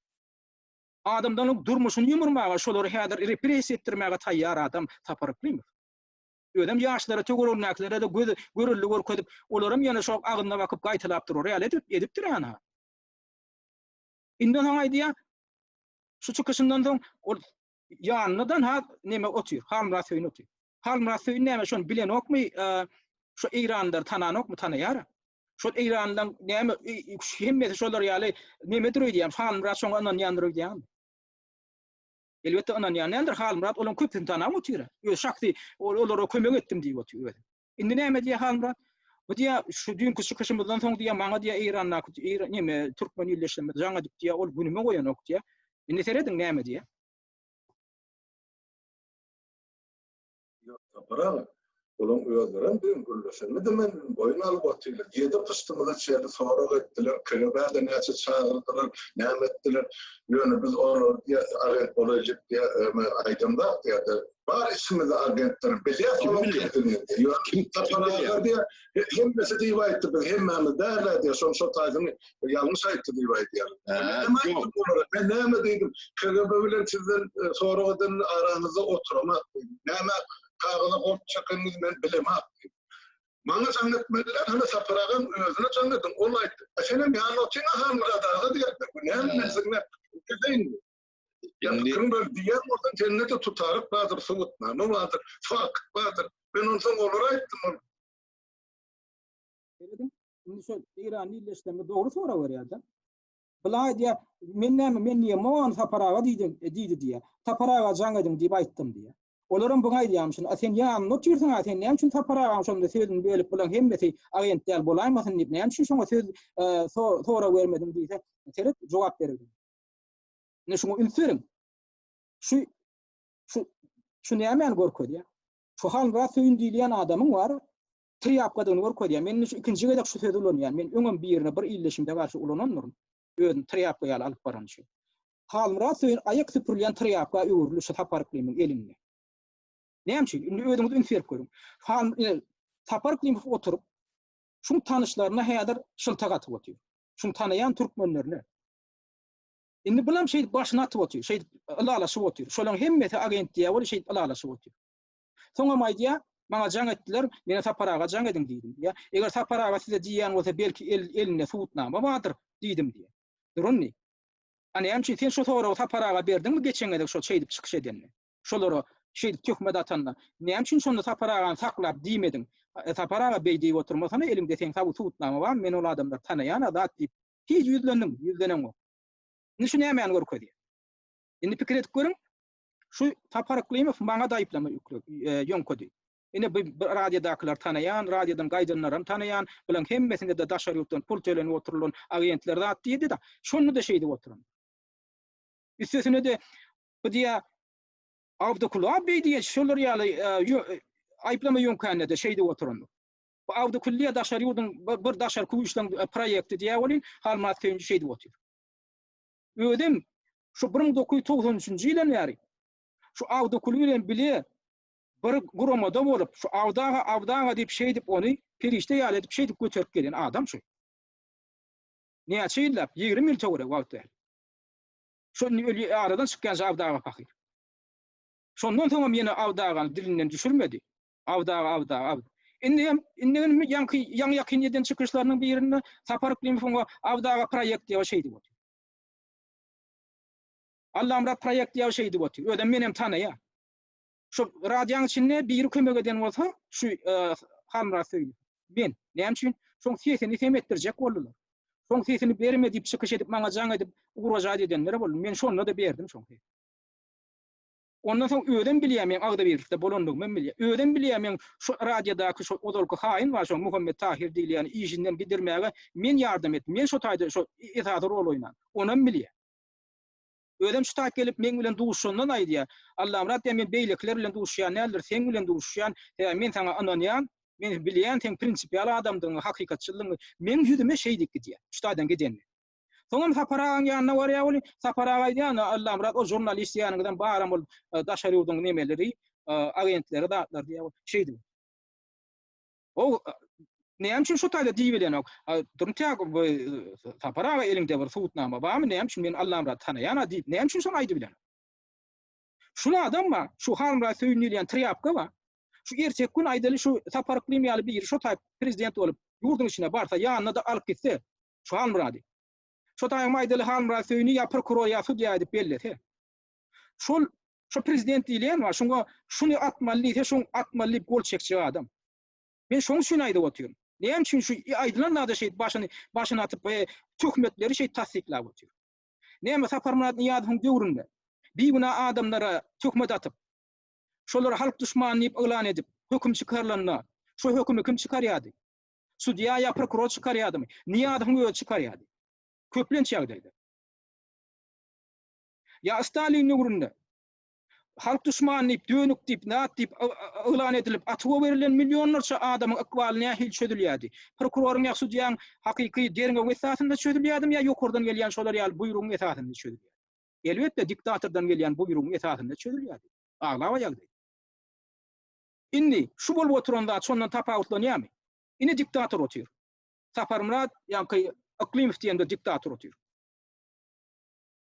Adamdan durmuşyny ýumurmaga, şolary häzir repressiýa etdirmäge taýýar adam Sapar Yklymow. Ödem ýaşlara tögörünäklere de görülli görkezip, olaram ýene şol agyna bakyp gaýtylap durur, ýaly edipdir ýa-ni. Indan aýdýar, şu çykyşyndan soň ol ýanydan näme otyr, halmrasyň otyr. Halmrasyň näme şonu bilen okmy, şu Eýranlar tanan okmy tanaýar. Şol Eýrandan näme hemmesi şolar ýaly näme diýýär, halmrasyň anan ýandyr diýýär. Elbetde anan ýandyr halmrat olan köpün tanam otyr. Öz şahsy olara kömek etdim diýip otyr. Indi näme diýär halmrat? Bu diýär şu dünkü çykyşymyzdan soň diýär maňa diýär Eýranlar näme Türkmen ýerleşmedi jaňa diýär ol günüme goýan ok diýär. Indi seredin näme diýär? Sapara olan özlerim bir gülleşenmedi men boyun alıp otylar. Ýedi pystymyza çäli sorak etdiler, KGB'de näçe çağırdylar, näme etdiler. Ýöne biz onu agent bolajak diýe aýdymda diýdi. Bar isminde agentler bilýär, kim taparalar diýe hemmesi diýip aýtdy, hemmemiz därler diýe şo taýdyny ýalňyş aýtdy diýip aýdýar. Men näme diýdim? KGB bilen sizden sorak eden aranızda oturamak. Näme kağıda kort çakınız men bilemem. Bana zanetmediler, hani Saparagın özüne zannedim. Ol aýtdy. Senem ýany otyna hamradaga diýerdi. Bu näme mesele? Deýin. Ýa-ni kim böl diýen bolsa cennete tutaryp bazyr suwutna. No bazyr fak bazyr. Ben onu soň olar aýtdym. Dedim, indi şol Eýran illeşlemi dogry sora berýärdi. Bular diýär, men niýe moň Saparaga diýdim, diýdi. Saparaga jaňadyň diýip aýtdym diýär. Olaram buňa aýdýamşyn, sen ýany notýursyň, sen näme üçin Saparaga şonda sözüni bölüp bilen hemmesi agentler bolaýmasyn diýip näme üçin şoňa söz sora bermedim diýse, seret jogap berdi. Ne şoňa ülserim. Şu näme görkezýär? Şu halga söýün diýilýän adamyň bar, triapgadyny görkezýär. Men şu ikinji gedek şu söz ulanýar. Men öňüm birine bir illeşimde garşy ulananmyryn. Özüm triapga ýaly alyp barançy. Halmra söýün aýak süpürilýän triapga öwrülýär Sapar Yklymow elinde. Näme üçin? Indi özüňiz ünsürip görüň. Sapar Yklymow oturup şu tanışlaryna häzir şyltak atyp otyr. Şu tanaýan türkmenlerine. Indi bulam şeýdi başyna atyp otyr, şeýdi alalaşyp otyr. Şolaň hemmesi agent diýär, ol şeýdi alalaşyp otyr. Soňra maýdýar, maňa jaň etdiler, mene Saparaga jaň ediň diýdim. Ýa, eger Saparaga size diýýän bolsa belki eline suwutnama bardyr diýdim diýär. Durunni. Ani hemçin sen şu soragy Saparaga berdiňmi geçen edek şol şeýdip çykyş edenni. Şolary şeýdip tökmedi atanlar. Näme üçin şonda Saparagany saklap diýmediň? Saparaga beý diýip oturmasana elimde sen suwutnama bar, men ol adamlar tanaýan adat diýip hiç yüzlenen o. Şu näme görkezýär? Indi pikir edip görüň. Şu Sapar Yklymow maňa da aýplama ýönkedi. Ine bu radiodakylar tanayan, radiodan gaýdanlaram tanayan, bilen hemmesinde de daşary ýurtdan pul tölenip oturulan agentler zat diýdi da, şonu da şeýdi oturan. Üstesine de bu diýä Awdukula beýdi, şolar ýaly aýplama ýönkände de şeýdi oturan. Bu Awdukulliýa daşary ýurtdan bir daşary güýçlenen proýekti diýä bolyn, halmat köýünçi şeýdi otur. Ödem şu 1993-nji ýylan ýary. Şu Awdukul bilen bile bir gurumada bolup, şu awdaga diýip şeý diýip ony perişte ýaly edip şeý diýip götürip gelen adam şu. Näçe ýyllap 20 ýyl töwre wagtlar. Şonu aradan çykkan awdaga pakyr. Şondan soňra meni awdaga dilinden düşürmedi. Awdaga. Indi ýaňy ýakyn eden çykyşlarynyň birinde Sapar Yklymow awdaga proýekt diýip şeý diýip otur. Allamra proýekt diýip şeý diýip otur. Ödem menem tanaýa. Şu radyoň içinde bir kömek eden bolsa, şu hamra söýdi. Ben näme üçin şoň sesini temetdirjek boldular. Şoň sesini berme diýip çykyş edip maňa jaň edip ugurajat edenler boldy. Men şonu da berdim şoň. Ondan soň öden bilýär men agda beripde bolandygymy men bilýär. Öden bilýär men şu radiodaky şu odolky haýyn var, şu Muhammed Tahir diýilen işinden gidirmäge men ýardam etdim. Men şu taýda şu etaty rol oýnan. Onam bilýär. Ödem şu taýp gelip men bilen duşşundan aýdýar. Allah'ım rabbim men beýlikler bilen duşýan, näler sen bilen duşýan, men sana ananýan, men bilýän sen prinsipial adamdyň, hakykatçylygyň, men ýüdüme şeýdik diýär. Şu taýdan gidenler. Soňra Saparaň ýanyna barýar boli, Saparaň aýdýan, Allah'ım rab o jurnalist ýanyňdan baram bol daşary ýurduň nemeleri, agentleri datlar diýär. Şeýdi. O näme üçin şu taýda diýilen, duruntaýak Saparaň elinde bir suwutnama barmy, näme üçin men Allah'ım rab tanaýan diýip, näme üçin şonu aýdy bilen. Şu adam var, şu halmra söýnýän triapka var. Şu ertek gün aýdaly şu Sapar Yklymow bir şu taýp prezident bolup ýurdun içine barsa ýanyna da alyp gitse, şu halmra diýip. Şu taýym aýdaly halmra söýni ýa prokuror ýa судья diýip belläse. Şu prezident diýilen var, şoňa şunu atmaly, şoň atmaly gol çekçi adam. Men şoň üçin aýdyp oturýum. Näme üçin şu aýdylan nada şeýit başyny atyp töhmetleri şeýit tasdiklap oturýar. Näme Sapar Yklymowyň döwründe bir güna adamlara töhmet atyp, şolary halk düşmany diýip elan edip, höküm çykarlanlar. Şu hökümi kim çykarýardy? Судья ýa prokuror çykarýardymy? Niýe adam öňe çykarýardy? Köplençi ýagdaýda. Ya Stalin döwründe halk düşmany diýip, dönük diýip, nat diýip elan edilip, atywa berilen milyonlarça adamyň ykbalyna hil çödülýärdi. Prokuroryň ýa судьяň hakyky deriňe wesatynda çödülýärdi ýa ýokurdan gelýän şolar ýaly buýrugyň esasynda çödülýärdi. Elbetde diktatordan gelýän buýrugyň esasynda çödülýärdi. Aglawa ýagdaý. Indi şu bolup oturanda şondan tapawutlanýarmy? Indi diktator otur. Sapar Yklymow diýende diktator otur.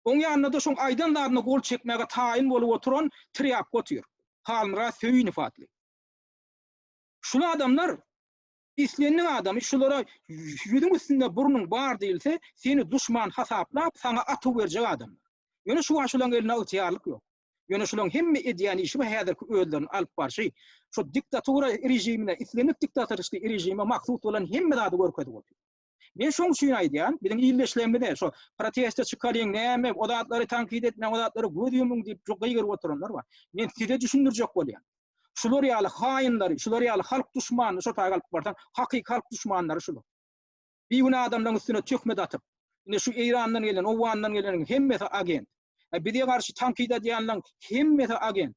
Oň ýanyna da şoň aýdanlaryna gol çekmäge taýin bolup oturan triap otur. Halmra söýni fatly. Şu adamlar İslenniň adamy şulara ýüdüň üstünde burnuň bar diýilse, seni düşman hasaplap sana atyp berjek adamlar. Ýöne şu aşulan eline ýaýarlyk ýok. Ýöne şulan hemme edýän işi häzirki özlerini alyp barşy. Şu diktatura rejimine, islennik diktatorlyk rejimine maksut bolan hemme zady görkezip otur. Men şoň üçin aýdýan, bilen ýylleşlemede şu protesta çykaryň näme, o zatlary tankid etmä, o zatlary göz ýumung diýip jogaýyr oturanlar bar. Men size düşündirjek bolýan. Şular ýaly haýynlar, şular ýaly halk düşmany, şu taýgalyp barsan, hakyky halk düşmanlary şular. Bir gün adamlaryň üstüne töhmet atyp, ine şu Eýrandan gelen, Owandan gelen hemmesi agent. Bize garşy tankid edýänler hemmesi agent.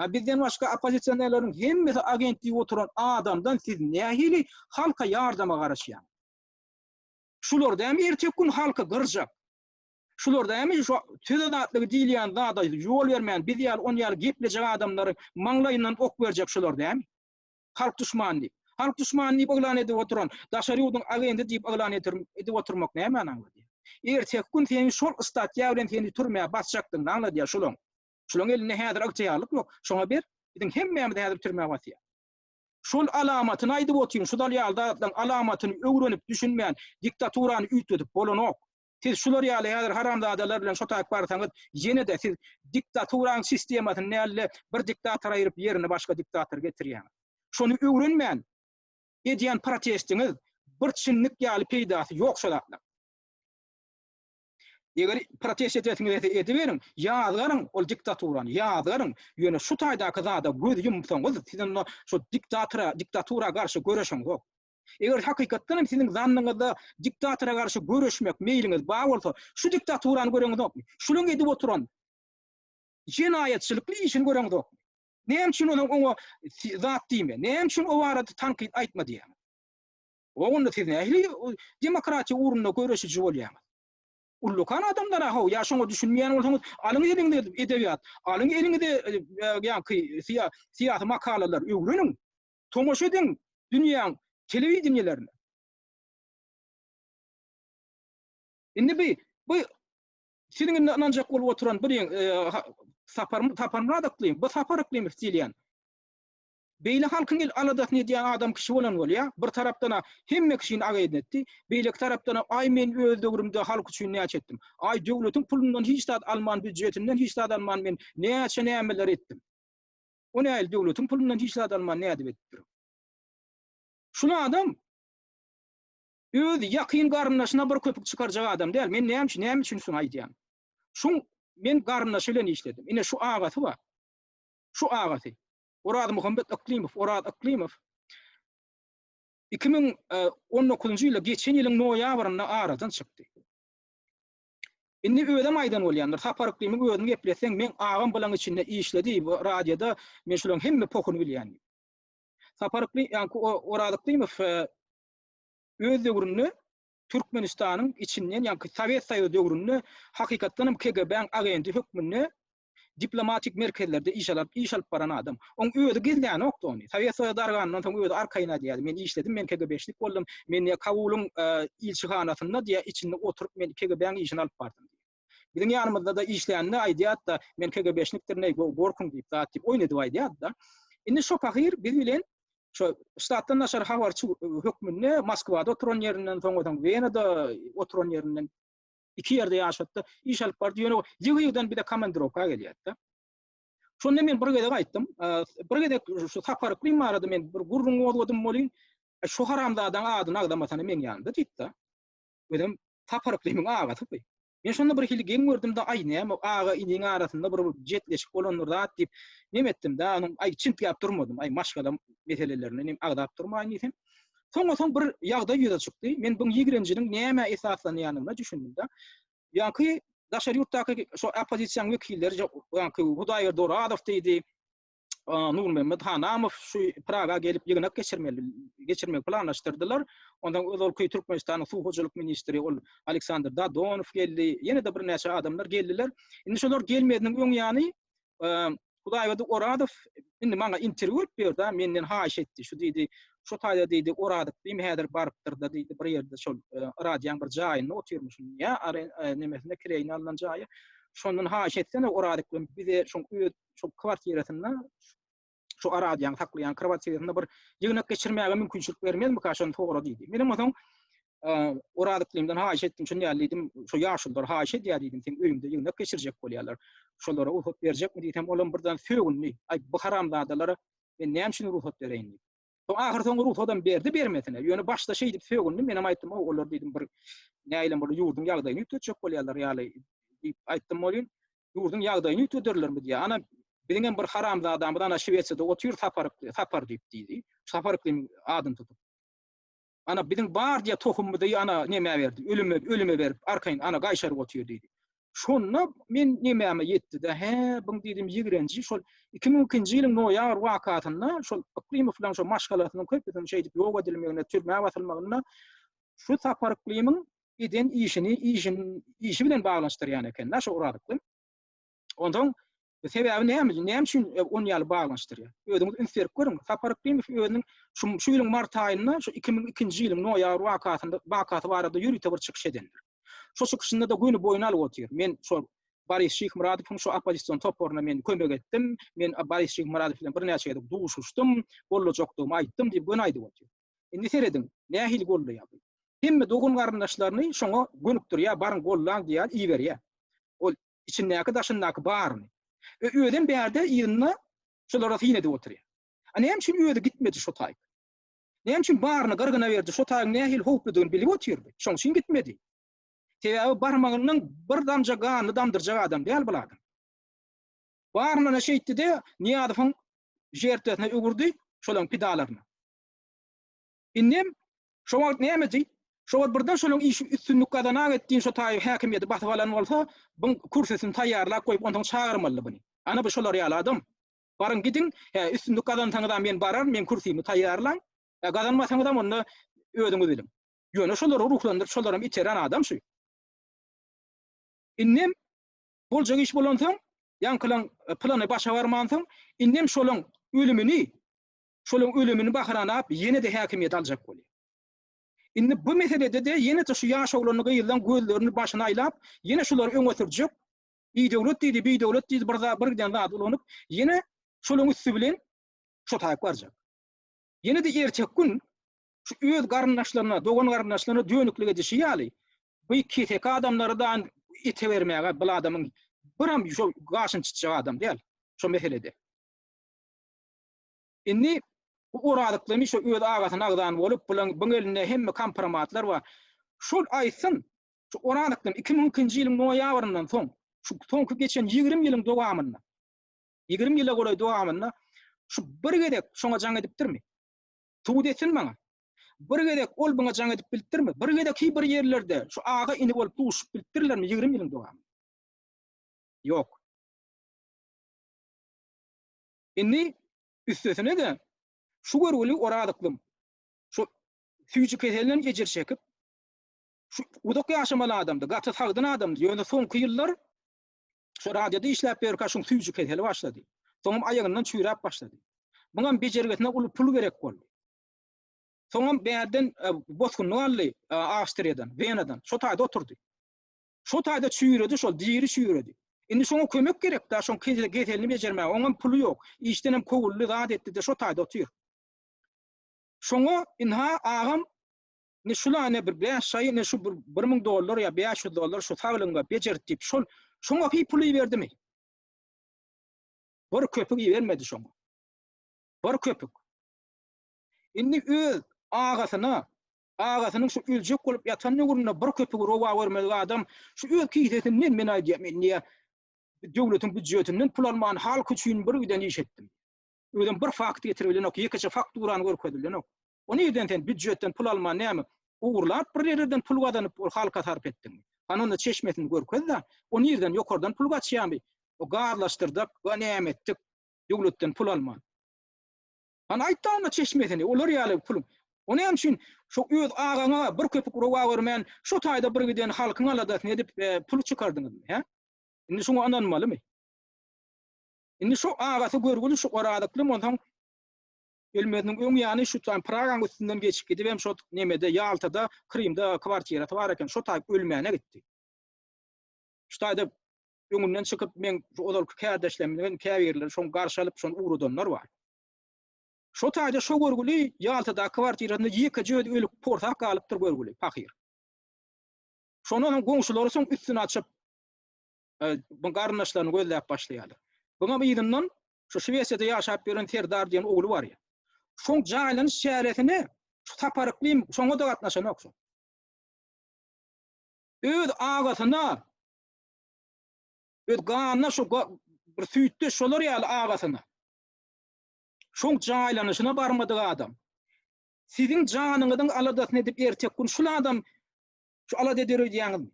Bizden başga oppozisionerleriň hemmesi agent diýip oturan adamdan siz nähili halka ýardama garaşýan? Şular da ertek gün halka gyrjak. Şular da şu tüzatlygy diýilýän zada ýol bermän, biz ýaly on ýaly geplejek adamlary maňlaýyndan ok berjek şular da halk düşmany. Halk düşmany diýip elan edip oturan, daşary ýurduň agenti diýip elan edip oturmak näme anlady? Ertek gün seni şol statýa bilen seni türmäge basjakdyň anlady şulan. Şulan eline häzir akçaýarlyk ýok. Şoňa ber, biziň hemmemiz häzir türmäge basýar. Şol alamatyny aýdyp oturýan, şu dalýaldaň alamatyny öwrenip düşünmän diktaturany üýtedip bolanok. Siz şular ýaly häzir haramzadalar bilen şu taýp barsaňyz, ýene de siz diktaturaň sistematyny näle bir diktator aýryp ýerine başga diktator getirýän. Şonu öwrenmän edýän protestiňiz bir çynlyk ýaly peýdasy ýok şolatlar. Eger protest etetiňiz ediberin, ýazgaryň ol diktaturany, ýazgaryň ýöne şu taýdaky zada göz ýumsaňyz, sizin şu diktatura garşy göreşiňiz yok. Eger hakykatdan hem sizin zannyňyzda diktatora garşy göreşmek meýliňiz bar bolsa, şu diktaturany göreňiz okmy? Şunuň edip oturan jinayetçilikli işini göreňiz okmy? Näme üçin onuň zat diýme? Näme üçin o barada tanqid aýtma diýär? Onu siz nähili demokratiýa uğrunda göreşiji bolýar. Ullukan adamlara haw ya şoňa düşünmeýän bolsaňyz, alyň eliňde edebiyat, alyň eliňde ýa-ni siyasy makalalar öwreniň, tomoşa ediň dünýäň telewizioniýalaryna. Indi bu sizin nanjak bolup oturan bir Sapar Yklymow, bu Sapar Yklymow diýilýän. Beýle halkyň el aladatny diýen adam kişi bolan bolýar. Bir tarapdan hemme kişini agaýdan etdi. Beýle tarapdan ay men öz döwrümde halk üçin näçe etdim. Ay döwletiň pulundan hiç zat alman, büdjetinden hiç zat alman men näçe nämeler etdim. O näil döwletiň pulundan hiç zat alman näde etdim. Şunu adam öz ýakyn garyndaşyna bir köpük çykarjak adam däl. Men näme üçin şunu aýdýan. Şun men garyndaşy bilen işledim. Ine şu agaty bar. Şu agaty Azat Türkmen 2019 ýyla geçen ýylyň noýabrynda aradan çykdy. Indi öýde maýdan bolýanlar. Sapar Yklymow özüň gepleseň men agam bilen içinde işledi. Radioda men şularyň hemme pokuny bilýän. Sapar Yklymow Azat Türkmen öz döwründe Türkmenistanyň içinden ýa-ni Sowet Soýuzy döwründe hakykatdan KGB'ň agenti hökmünde diplomatik merkezlerde iş alıp baran adam. On öýde gizlän okdy ony. Sowet Soýuzy dargandan soň öýde arkaýyna diýdi. Men işledim, men KGB'şlik boldum. Men Kabulyň ilçihanasynda diýe içinde oturup men KGB'ň işini alyp bardym. Biziň ýanymyzda da işleýänler aýdýat da men KGB'şlikdir näme gorkun diýip zat diýip oýnady aýdýat da. Indi şu pahir biz bilen şu ştatdan naşar habarçy hökmünde Moskwada oturan ýerinden soňdan Wenada oturan ýerinden iki ýerde ýaşatdy. İş alyp bardy. Ýöne ýygydan bir de komandirovka gelýärdi. Şonda men bir gede gaýtdym. Bir gede şu Sapar Yklymow arada men bir gurrun oldum bolýan. Şu haramdadan adyny agdamasana men ýanymda diýdi. Dedim Sapar Yklymow agaty. Men şonda bir hili geň gördüm da ay näme aga iniň arasynda bir jetleşik bolanlar zat diýip näme etdim da onuň ay çint ýap durmadym. Ay maşgala meselelerini näme agdap durmaýyn diýdim. Soňra bir ýagdaý ýüze çykdy. Men bu ýigrenjiniň näme esaslanýanyna düşündim da. Ýa-ki daşary ýurtdaky şu oppozision wekilleri ýa-ki Hudaýer Doradow diýdi. Nur Mehmet Hanamov şu Praga gelip ýygnak geçirmek planlaşdyrdylar. Ondan ol Türkmenistanyň suw hojalyk ministri ol Aleksandr Dadonow geldi. Ýene de bir näçe adamlar geldiler. Indi şolar gelmediň öň ýany Hudaýer Doradow indi maňa interwýu berdi. Menden haýyş etdi. Şu diýdi, şu taýda diýdi, oradyk diýim häzir barypdyr da diýdi, bir ýerde şol radiýaň bir jaýyna oturmuşum. Ýa nemesine kireýini alan jaýy. Şondan haýyş etsene oradyk bize şu kwartirasyna şu radiýaň saklaýan kwartirasyna bir ýygnak geçirmäge mümkinçilik bermezmi ka şonu togra diýdi. Menem otaň oradyklarymdan haýyş etdim, şunu ýalydim, şu ýaşyldar haýyş edýärdim, sen öýüňde ýygnak geçirjek bolýarlar. Şolara ruhsat berjekmi diýdim, olam birden söýgünli, ay bu haramzadalara men näme üçin ruhsat bereýin? Soň ahir soň ruhsatam berdi, bermesine. Ýöne başda şey diýip söýgünli, menem aýtdym, olar diýdim bir näýle bir ýurdun ýagdaýyny ýetjek bolýarlar ýaly diýip aýtdym bolýan. Ýurdun ýagdaýyny ýetdirlermi diýe. Ana bilen bir haramzada adam Şwetsiyada otur Sapar diýip diýdi. Sapar Yklymow adyny tutup. Ana bilen bar diýe tohummy diýe ana näme berdi? Ölüme berip arkaýyn ana gaýşaryp otur diýdi. Şonna men näme ýetdi de, bu diýdim ýigrenji şol 2002-nji ýylyň noýabr wakatyna şol Yklymow bilen şol maşgalatyny köpden şey diýip ýoga edilmegine, türmäge batylmagyna şu Sapar Yklymow eden işi bilen baglanşdyrýan eken. Näşe uradyk? Ondan sebebi näme üçin onu ýaly baglanşdyrýar? Ödüňiz inferk görüň. Sapar Yklymow özüniň şu ýylyň mart aýyna şu 2002-nji ýylyň noýabr wakaty barada ýürüte bir çykyş edendir. Şu çykışynda da güni boyuna alyp otur. Men şu Boris Şykmuradowyň şu oppozision toparyna men kömek etdim. Men Boris Şykmuradow bilen bir näçe edip duşuşdum, bollajokdygymy aýtdym diýip güni aýdyp otur. Indi seredin, nähili gollaýar? Hemme dogun garyndaşlaryny şoňa gönükdirýär, barın gollan diýär, iýberýär. Ol içindäki daşyndaky barny. Öýden berde ýygyna şolara hyň edip oturýar. Näme üçin öýde gitmedi şu taýy? Näme üçin barny gyrgyna berdi? Şu taýy nähili howpludygyny bilip oturdy. Şoň üçin gitmedi. Sebäbi barmagynyň bir damja gany damdyrjak adam däl bu adam. Barmana şeýtdi de Niýazyň jertesine ögürdi şolaň pidalaryny. Innem şo wagt nämedi? Şo wagt birden şolaň işi üstünlük gazana etdiň şo taýy häkimiýeti basyp alan bolsa, bu kursysyny taýýarlap goýup ondan çağırmaly buny. Ana bu şolar ýaly adam. Barın gidin, üstünlük gazansaňyzdan men barar, men kursymy taýýarlaň. Gazanmasaňyzdan onu ödüňiz bilim. Ýöne şolary ruhlandyryp şolaram içeren adam şu. Innem boljak iş bolansaň, ýankylaň plany başa barmansaň, innem şolaň ölümini baharana ýene de häkimiýet aljak bolýar. Indi bu meselede de ýene şu ýaş oglanyny gyýylan gözlerini başyna aýlap, ýene şolary öňe sürjek. Döretdi, birden zat ulanyp, ýene şolaň üstü bilen şo taýyp barjak. Ýene de ertek gün şu öz garyndaşlaryna, dogan garyndaşlaryna dönüklik edişi ýaly. Bu KTK adamlardan ite bermäge bu adamyň biram şo gaşyn çyçjak adam däl. Şo meselede. Indi bu oradyklamy şo öz agasyna agdan bolup buň eline hemme kompromatlar bar. Şol aýsyn şu oradyklamy 2002-nji ýylyň noýabryndan soň şu soňky geçen 20 ýylyň dowamyna 20 ýyla goraý dowamyna şu bir gedek şoňa jaň edipdirmi? Tuğ desin maňa. Bir gedek ol buňa jaň edip bildirmi? Bir gedek bir ýerlerde şu aga inip bolup tuşup bildirlermi 20 ýylyň dowamy? Ýok. Indi üstesine de şu görgüli oradyklym şu süýjü keselden ejer çekip şu udak ýaşamaly adamdy, gaty sagdyn adamdy. Ýöne soňky ýyllar şu radioda işläp berýär, şoň süýjü keseli başlady. Soňam aýagyndan çüýräp başlady. Buňa bejergetine uly pul gerek boldy. Soňam bärden boskunny aldy Awstriýadan, Wenadan. Şo taýda oturdy. Şo taýda çüýredi, şol diýeri çüýredi. Indi şoňa kömek gerek da şoň keselini bejermäge. Oňam puly ýok. Işden hem kowully zat etdi de şo taýda otyr. Şoňa inha agam ne şulany bir 5 aý ne şu $1000 ýa $500 şu saglyňga bejertip şoňa puly berdimi? Bir köpük bermedi şoňa. Bir köpük. Indi öz agasynyň şu üljek bolup ýatan ýuruna bir köpük rowa bermeli adam şu öz kiýsetinden men aýdym, men niýe döwletiň büdjetinden pul alman halk üçin bir giden iş etdim. Öýden bir fakt getirbilen ok, ýekeçe fakturany görkezdilen ok. Ony ýerden sen büdjetden pul alman näme? Uğurlap bir ýerden pul gazanyp halka tarp etdim. Anyny çeşmesini görkezdi, ony ýerden ýokardan pul gaçýarmy? O garlaşdyrdyk, we näme etdik? Döwletden pul alman. Ana aýtdy çeşmesini, olar ýaly pul. Ony hem üçin şu öz agaňa bir köpük rowa bermän, şu taýda bir giden halkyň aladatyn edip pul çykardyňyz, he? Indi şoňa ananmalymy? Indi şu agasy görgüli şu oradyklym ondan elmediniň öň ýany şu taýy Pragaň üstünden geçip gidip hem şu nemede Ýaltada, Krymda kwartiýa bar eken şu taýy ölmäne gitdi. Şu taýda öňünden çykyp men odal käderleşlemden käbirler şoň garşalyp şoň urudanlar bar. Şu taýda şu görgüli Ýaltada kwartiýasynda ýeke jöwed ölüp portak galypdyr görgüli pakyr. Şonuň goňşulary soň üstüne açyp bu garnaşlaryny gözläp başlaýarlar. Buňa ýygynyň şu Şwesiýada ýaşap beren Terdar diýen ogly bar ýa. Şoň jaýlaryň şäheretine şu Sapar Yklymow şoňa da gatnaşan okşa. Öz agasyna öz ganna şu bir süýtde şolar ýaly agasyna. Şoň jaýlanyşyna barmadyk adam. Siziň janyňyzyň aladatyny edip ertek gün şul adam şu alad eder diýäňiz.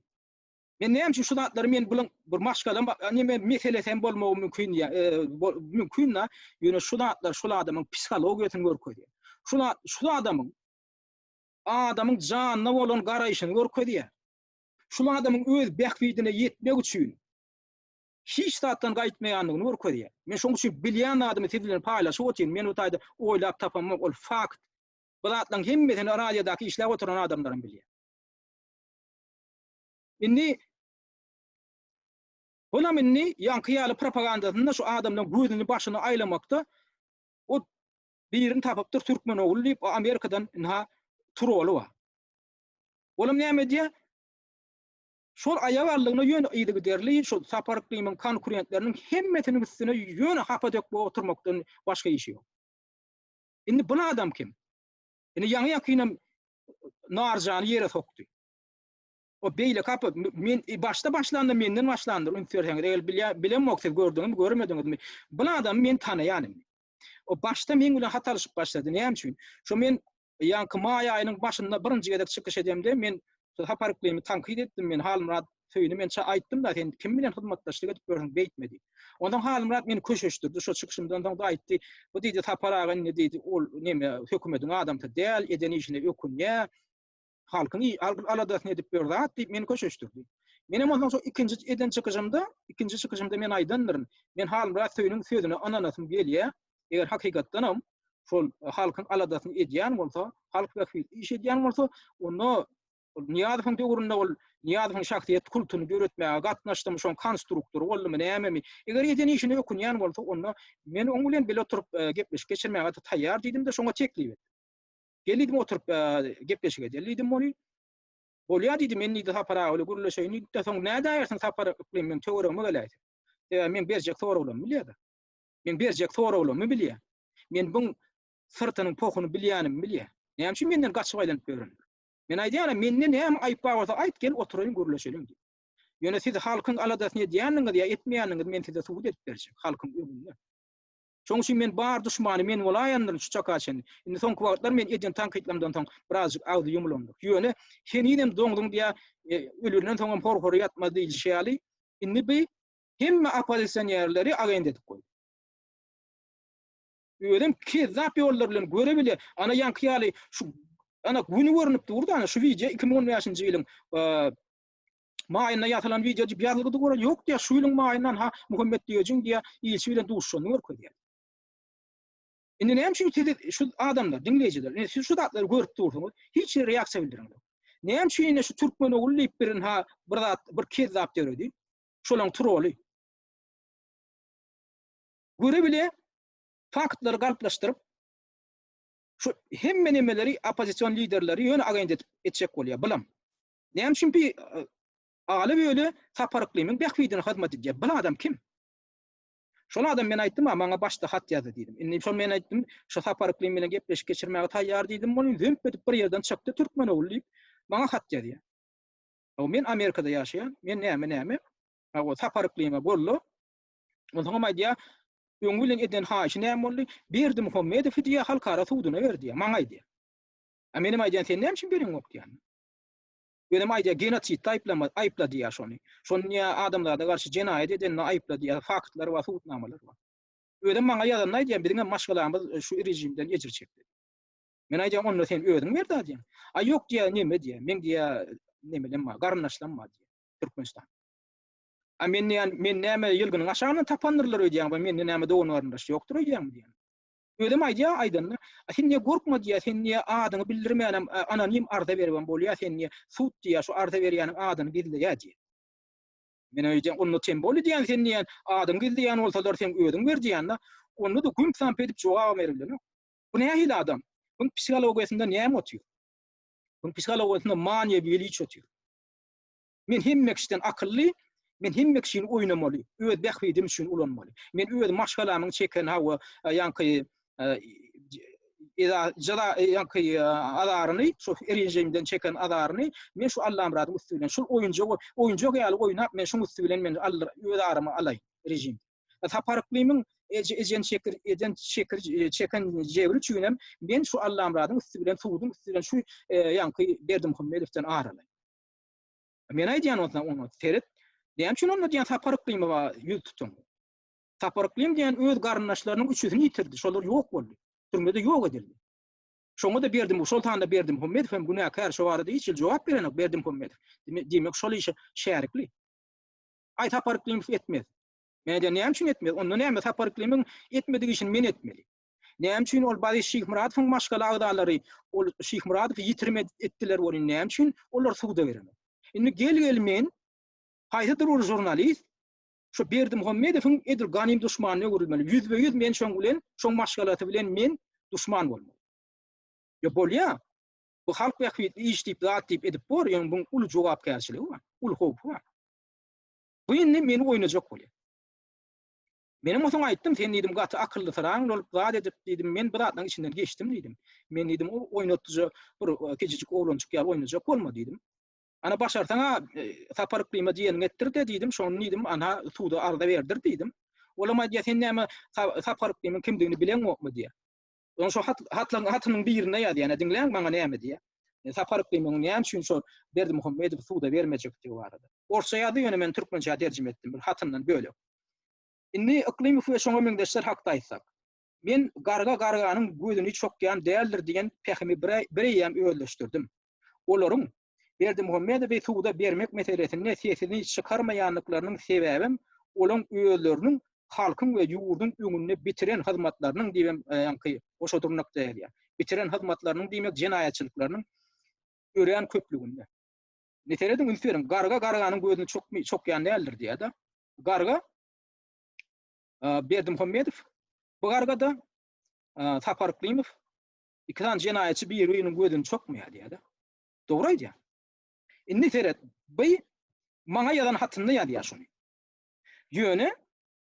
Men näme şu şunatlary men bulan bir maşgalan näme meselesem bolmagy mümkin ýa, mümkin-na, ýöne şunatlar şol adamyň psihologiýasyny görkezdi. Şu adamyň janyna bolan garaýşyny görkezdi. Şu adamyň öz bähwidine ýetmek üçin hiç zatdan gaýtmaýanlygyny görkezdi. Men şoň üçin bilýän adamy sizilen paýlaşyp otyryn. Men o taýda oýlap tapamam, ol fakt. Bu zatlaryň hemmesini radiodaky işläp oturan adamlaryň bilýär. Indi Ola minni ýanky propagandasynda şu adamlaryň gözüni başyny aýlamakda o birini tapypdyr Türkmen ogly diýip Amerikadan inha turolu bar. Olam näme diýär? Şol aýagarlygyna ýöne ýygy derli, şol Sapar Yklymow konkurentleriniň hemmesiniň üstüne ýöne hapadek bolup oturmakdan başga işi ýok. Indi bu adam kim? Indi ýaňy ýakynam narjany ýere sokdy. O beýle kapy men başda başlandy, menden başlandy. Ünsürsen bilen mokset gördüňüm, görmediňizmi? Bu adam men tanaýanym. O başda men bilen hatalyşyp başlady. Näme üçin? Şo men ýanky maý aýynyň başynda birinji gedek çykyş edemde men Sapar Yklymow tankyd etdim, men Halmurad söýüni men aýtdym da sen kim bilen hyzmatdaşlyk edip görüň beýtmedi. Ondan Halmurad meni köşeşdirdi, şo çykyşymdan soň da aýtdy. Bu diýdi Sapar agan ne diýdi, ol neme hökümetiň adamta däl, eden işine ökünýä. Halkyň aladasyny edip berdi, diýip meni köşeşdirdi. Menem ondan soň ikinji çykyşymda men aýdandyryn. Men Halmurad söýüniň sözüne ananasym gelýär. Eger hakykatdanam şol halkyň aladasyny edýän bolsa, halk we iş edýän bolsa, onu Niýazyň döwründe ol niýazyň şahsyýet kulturyny göretmäge gatnaşdym şoň konstruktor boldymy näme? Eger eden işine ökünýän bolsa, onu men oň bilen bile oturup gepleşip geçirmäge taýýar diýdim de şoňa teklip etdim. Geldim oturup gepleşige geldim ony. Bolýa diýdim, men diýdi Sapara öle gurulşaýyny de soň näde aýarsyň Sapar Yklymow töwereme geläýdi. Men berjek soraglary bilýär. Men berjek soraglary bilýär. Men bu sırtynyň pokuny bilýänim bilýär. Näme üçin menden gaçyp aýlanyp berýär? Men aýdýaram, menden näme aýyp bolsa aýt gel oturaýyn gurulşaýyn. Ýöne siz halkyň aladasyny edýänliňiz ýa etmeýänliňiz men size suwut edip berjek halkyň öňünde. Şoň üçin men bar duşmany men bolaýandyr şu çakaçyn. Indi soňky wagtlar men edýän tankydlamdan soň birazjyk awdy ýumlandyk. Ýöne seninem doňdyň diýä ölürden soň por ýatma diýilýär. Indi bi hemme oppozisionerleri agent edip goýdy. Öýdüm ki zap ýollar bilen görebilýär. Ana ýanky ýaly şu ana güni görünüp durdy, ana şu video 2015-nji ýylyň maýyna ýatylan video diýip ýazyldy görä ýok diýä, şu ýylyň maýyndan ha Muhammed diýejiň diýä ýylçy bilen duşşany görkezýär. Indi näme üçin şu adamlar, dinleýijiler, siz şu datlary görüp durdyňyz, hiç reaksiýa bildirýär. Näme üçin şu türkmen ogulyp birin ha bir kez zap berdi. Şolaň troly. Göre bile faktlary galplaşdyryp şu hemme nemeleri oppozision liderleri ýöne agent etjek bolýar, bilam. Näme üçin bir aly böyle Sapar Yklymow bähwidine hyzmat edýär. Bu adam kim? Şol adam men aýtdym, maňa başda hat ýazdy diýdim. Indi şol men aýtdym, şu Sapar Yklymow bilen gepleşip geçirmäge taýýar diýdim. Ony zömp edip bir ýerden çykdy, türkmen ogulyp maňa hat ýazdy. O men Amerikada ýaşaýan, men näme? O Sapar Yklymow boldy. Ondan aýdýar, öňülen eden haýşy näme boldy? Berdi Muhammedow diýä halkara suwduna berdi. Maňa aýdy. Menim aýdýan sen näme üçin beriň ok diýän. Benim aýdýar genosit aýpla diýär şonu. Şonu adamlara garşy jenaýet edenini aýpla diýär, faktlar we suwutnamalar bar. Öýdem maňa ýazan aýdýar, biziň maşgalamyz şu rejimden ejir çekdi. Men aýdýam, onu sen öýdüň berdi diýär. Ýok diýär, näme diýär? Men diýär, näme garnaşlanma diýär. Türkmenistan. Men näme ýylgynyň aşagyny tapandyrlar öýdýän, men näme downaryndaş ýokdur öýdýän diýär. Öýdem aýdýar, aýdyndy. Sen niýe gorkma diýär, sen niýe adyny bildirmeýänem, anonim arda berýän bolýar, sen niýe suwut diýär, şu arda berýäniň adyny bildirýär diýär. Men aýdýam, onu sen boli diýän, sen niýe adyny bildirýän bolsalar sen öýdüň berdiýän, onu da gün samp edip jogap berildi. Bu näme adam? Bu psihologiýasynda näme otýar? Bu psihologiýasynda maniýa bilinç otýar. Men hemmekşden akylly, men hemmekşin oýnamaly, öýd bähwidim üçin ulanmaly. Men öýd maşgalamyň çeken hawa ýanky adaryny, şu rejimden çeken adaryny, men şu Allah'ım üstünden, şu oyuncu ýaly oýnap, men şuň üstünden men öýd arymy alay rejim. Sapar Yklymow eden çeken jebir üçin men şu Allah'ım üstünden suwdum, üstünden şu ýanky berdim Muhammedowden aralay. Men aýdýan onu seret. Näme üçin onu diýen Sapar Yklymowa ýüz tutdum. Sapar Yklymow diýen öz garnaşlarynyň üçüni ýitirdi, şolar ýok boldy. Türmede ýok edildi. Şoňa da berdim, şol tanda berdim Muhammedow hem buna kär şu barada hiç jogap berenek berdim Muhammedow. Demek şol işe şärikli. Aý Sapar Yklymow etmedi. Men de näme üçin etmedi? Onu näme Sapar Yklymow etmedigi üçin men etmeli. Näme üçin ol bari Şyk Muradowyň maşgala agdalary ol Şyk Muradowy ýitirme etdiler bolýan, näme üçin olar suwda beremek. Indi gel men haýsydyr ol jurnalist şu berdim Muhammedowyň edil ganym duşmanyna görülmeli. 100% men şoň bilen, şoň maşgalaty bilen men duşman bolmaly. Ýa bolýa. Bu halk wagtlar iş diýip, zat diýip edip bor, ýa-ni bu uly jogapkärçiligi bar, uly howp bar. Bu indi meni oýnajak bolýar. Menim oňa aýtdym, sen diýdim gaty akylly saraň bolup zat edip diýdim, men bir atlaň içinden geçdim diýdim. Men diýdim, o oýnatjak bir keçijik oglançyk ýaly oýnajak bolma diýdim. Ana başartaňa Sapar Yklymow diýen etdir de diýdim, şonu diýdim, ana suwda arda berdir diýdim. Olama diýär sen näme Sapar Yklymow kimdigini bilenokmy diýär. Onu şu hatynyň birine ýazy, ýani diňleň maňa näme diýär. Sapar Yklymow näme üçin şol berdi Muhammedow suwda bermejek diýip barada. Orça ýazy ýöne men türkmençe terjime etdim bir hatyndan böyle. Inni Yklymow we şoňa meňdeşler hakda aýtsak. Men garga-garganyň gözüni çokýan däldir diýen pähmi bireyem öýleşdirdim. Olaryň berdi Muhammedow suwda bermek meselesini sesini çykarmaýanlyklarynyň sebäbim olaň öýleriniň halkyň we ýurdun öňünde bitiren hyzmatlarynyň diýem ýanky oşo durnakda ýa. Bitiren hyzmatlarynyň diýmek jenaýatçylyklarynyň ören köplügünde. Neteredim ülferim garga-garganyň gözüni çokýan däldir diýär da. Garga berdi Muhammedow bu gargada Sapar Yklymow iki tane jenaýatçy bir ýeriniň gözüni çokmaýar diýär da. Dogry aýdýar. Indi teret bu maňa ýazan hatynda ýazy şonu. Ýöne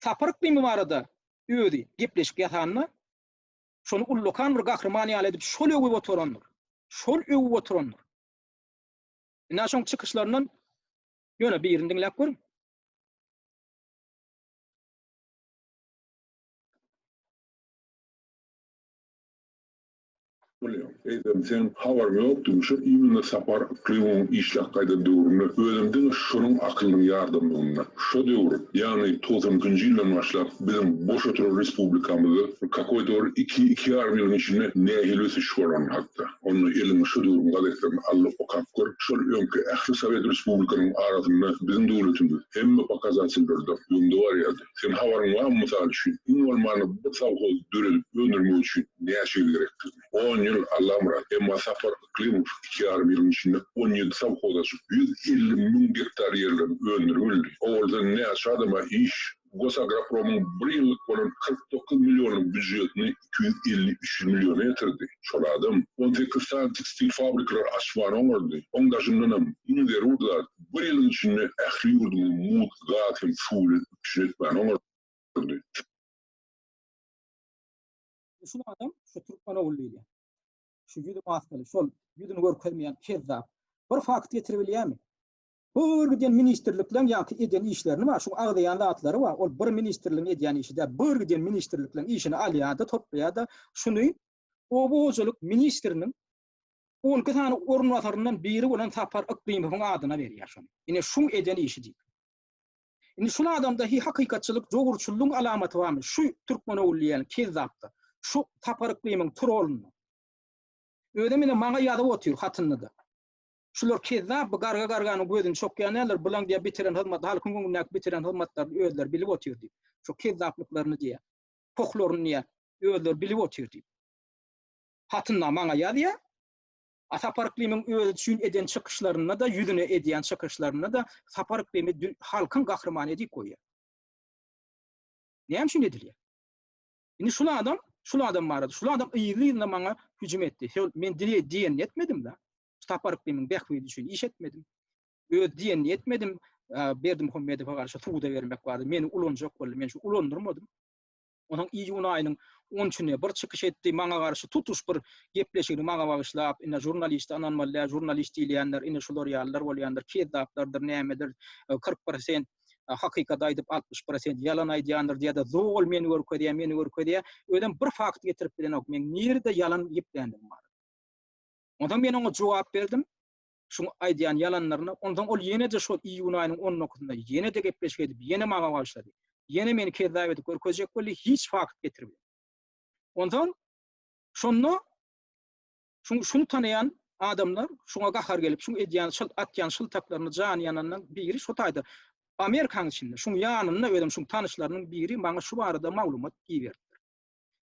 Sapar Yklymow barada öýdi gepleşik ýatanyna şonu ullukan bir gahrman ýaly edip şol öwüp oturanlar. Şol öwüp oturanlar. Ina şoň çykyşlaryndan ýöne bir ýerinde diňläp görüň. Eýdem sen habar ýokdy, şu imini Sapar Yklymow işlek gaýda döwrüne özümdiň şonuň aklynyň ýardymyna. Şo döwür, ýani 90-njy ýyldan başlap bizim boş oturan respublikamyzda какой-то 2,5 ýyl içinde nähilesi şolan hakda. Onu elini şu döwrüň gazetlerini alyp okap gör. Şol öňki ähli Sowet Respublikanyň arasynda bizim döwletimiz hemme pokazatyllarda ýönde bar ýaly. Sen habaryň barmy mysal üçin? Bolmany bu sawhoz döredip öndürmek üçin näçe gerekdir? 10 ýyl Allah'ım emma Sapar Yklymow 2,5 ýyl içinde 17 sawhoza 150 000 hektar ýerlerini öndürmeli. Orada näçe adama iş Gosagrapром'un bir yıllık olan 49 milyonun büdjetini 253 milyona getirdi. Şol adam 18 tane tekstil fabrikalar açmany oňardy. Oň daşyndan indi urdular. Bir ýyl içinde ähli ýurdun mut, gat hem suwly işletmän oňardy. Şu adam şu Türkmen oğuluydu. Şu yüzü maskalı, şol yüzünü görkezmeyen kezzap. Bir fakt getirip bilýärmi? Bir giden ministerliklerin ýa-ki eden işlerini var, şu agdayan zatlary var. Ol bir ministerligiň edýän işi de bir giden ministerliklerin işini alýardy, toplaýardy. Şuny oppozisionlyk ministeriniň 12 tane ornwataryndan biri bolan Sapar Yklymowyň adyna berýär şunu. Ine şu eden işi diýip. Ine şu adamda hakykatçylyk, jogurçylygyň alamaty barmy? Şu Türkmen oğulýan kezzapda. Şu Sapar Yklymowyň trolunu. Ödemine maňa ýazyp otur hatynda. Şular kezzap garga-garganyň gözüni çokýanlar bilen diýip bitiren hyzmat, halkyň öňündäki bitiren hyzmatlar özleri bilip oturdy. Şu kezzaplyklaryny diýär. Poklaryny diýär, özleri bilip oturdy. Hatynda maňa ýazýar. Sapar Yklymowyň öz üçin eden çykyşlaryna da, ýüzüne edýän çykyşlaryna da Sapar Yklymow halkyň gahrmany edip goýar. Näme şunu edilýär? Indi şul adam barada, şul adam ýygyna maňa hüjüm etdi. Men diýen etmedim da. Sapar Yklymowyň behwidi üçin iş etmedim. Öz diýen etmedim. Berdi Muhammedowa garşy suwda bermek bardy. Meni ulanjak boldy. Men şu ulandyrmadym. Onuň iýun aýynyň 13-nä bir çykyş etdi. Maňa garşy tutuş bir gepleşigini maňa bagyşlap, ine jurnalist ananmalar, jurnalist diýilýänler, ine şular ýalylar bolýandyr, kezzaplardyr, nämedir, 40% hakykat aýdyp 60% ýalan aýdýandyr diýär-de zol meni görkezýär. Ödem bir fakt getirip bilenok, men nerede ýalan ýeplendim bar. Ondan men oňa jogap berdim. Şu aýdýan ýalanlaryna, ondan ol ýene de şol iýun aýynyň 10-nokunda ýene de gepleşik edip, ýene maňa başlady. Ýene meni kezzap edip görkezjek boldy, hiç fakt getirip. Ondan şonu tanayan adamlar şuna gahar gelip, şunu edýän, atýan şyltaklaryny jan ýanandan biri şu taýdy. Amerikanyň içinde, şuň ýanynda ödüm şuň tanışlarynyň biri maňa şu barada maglumat giýerdi.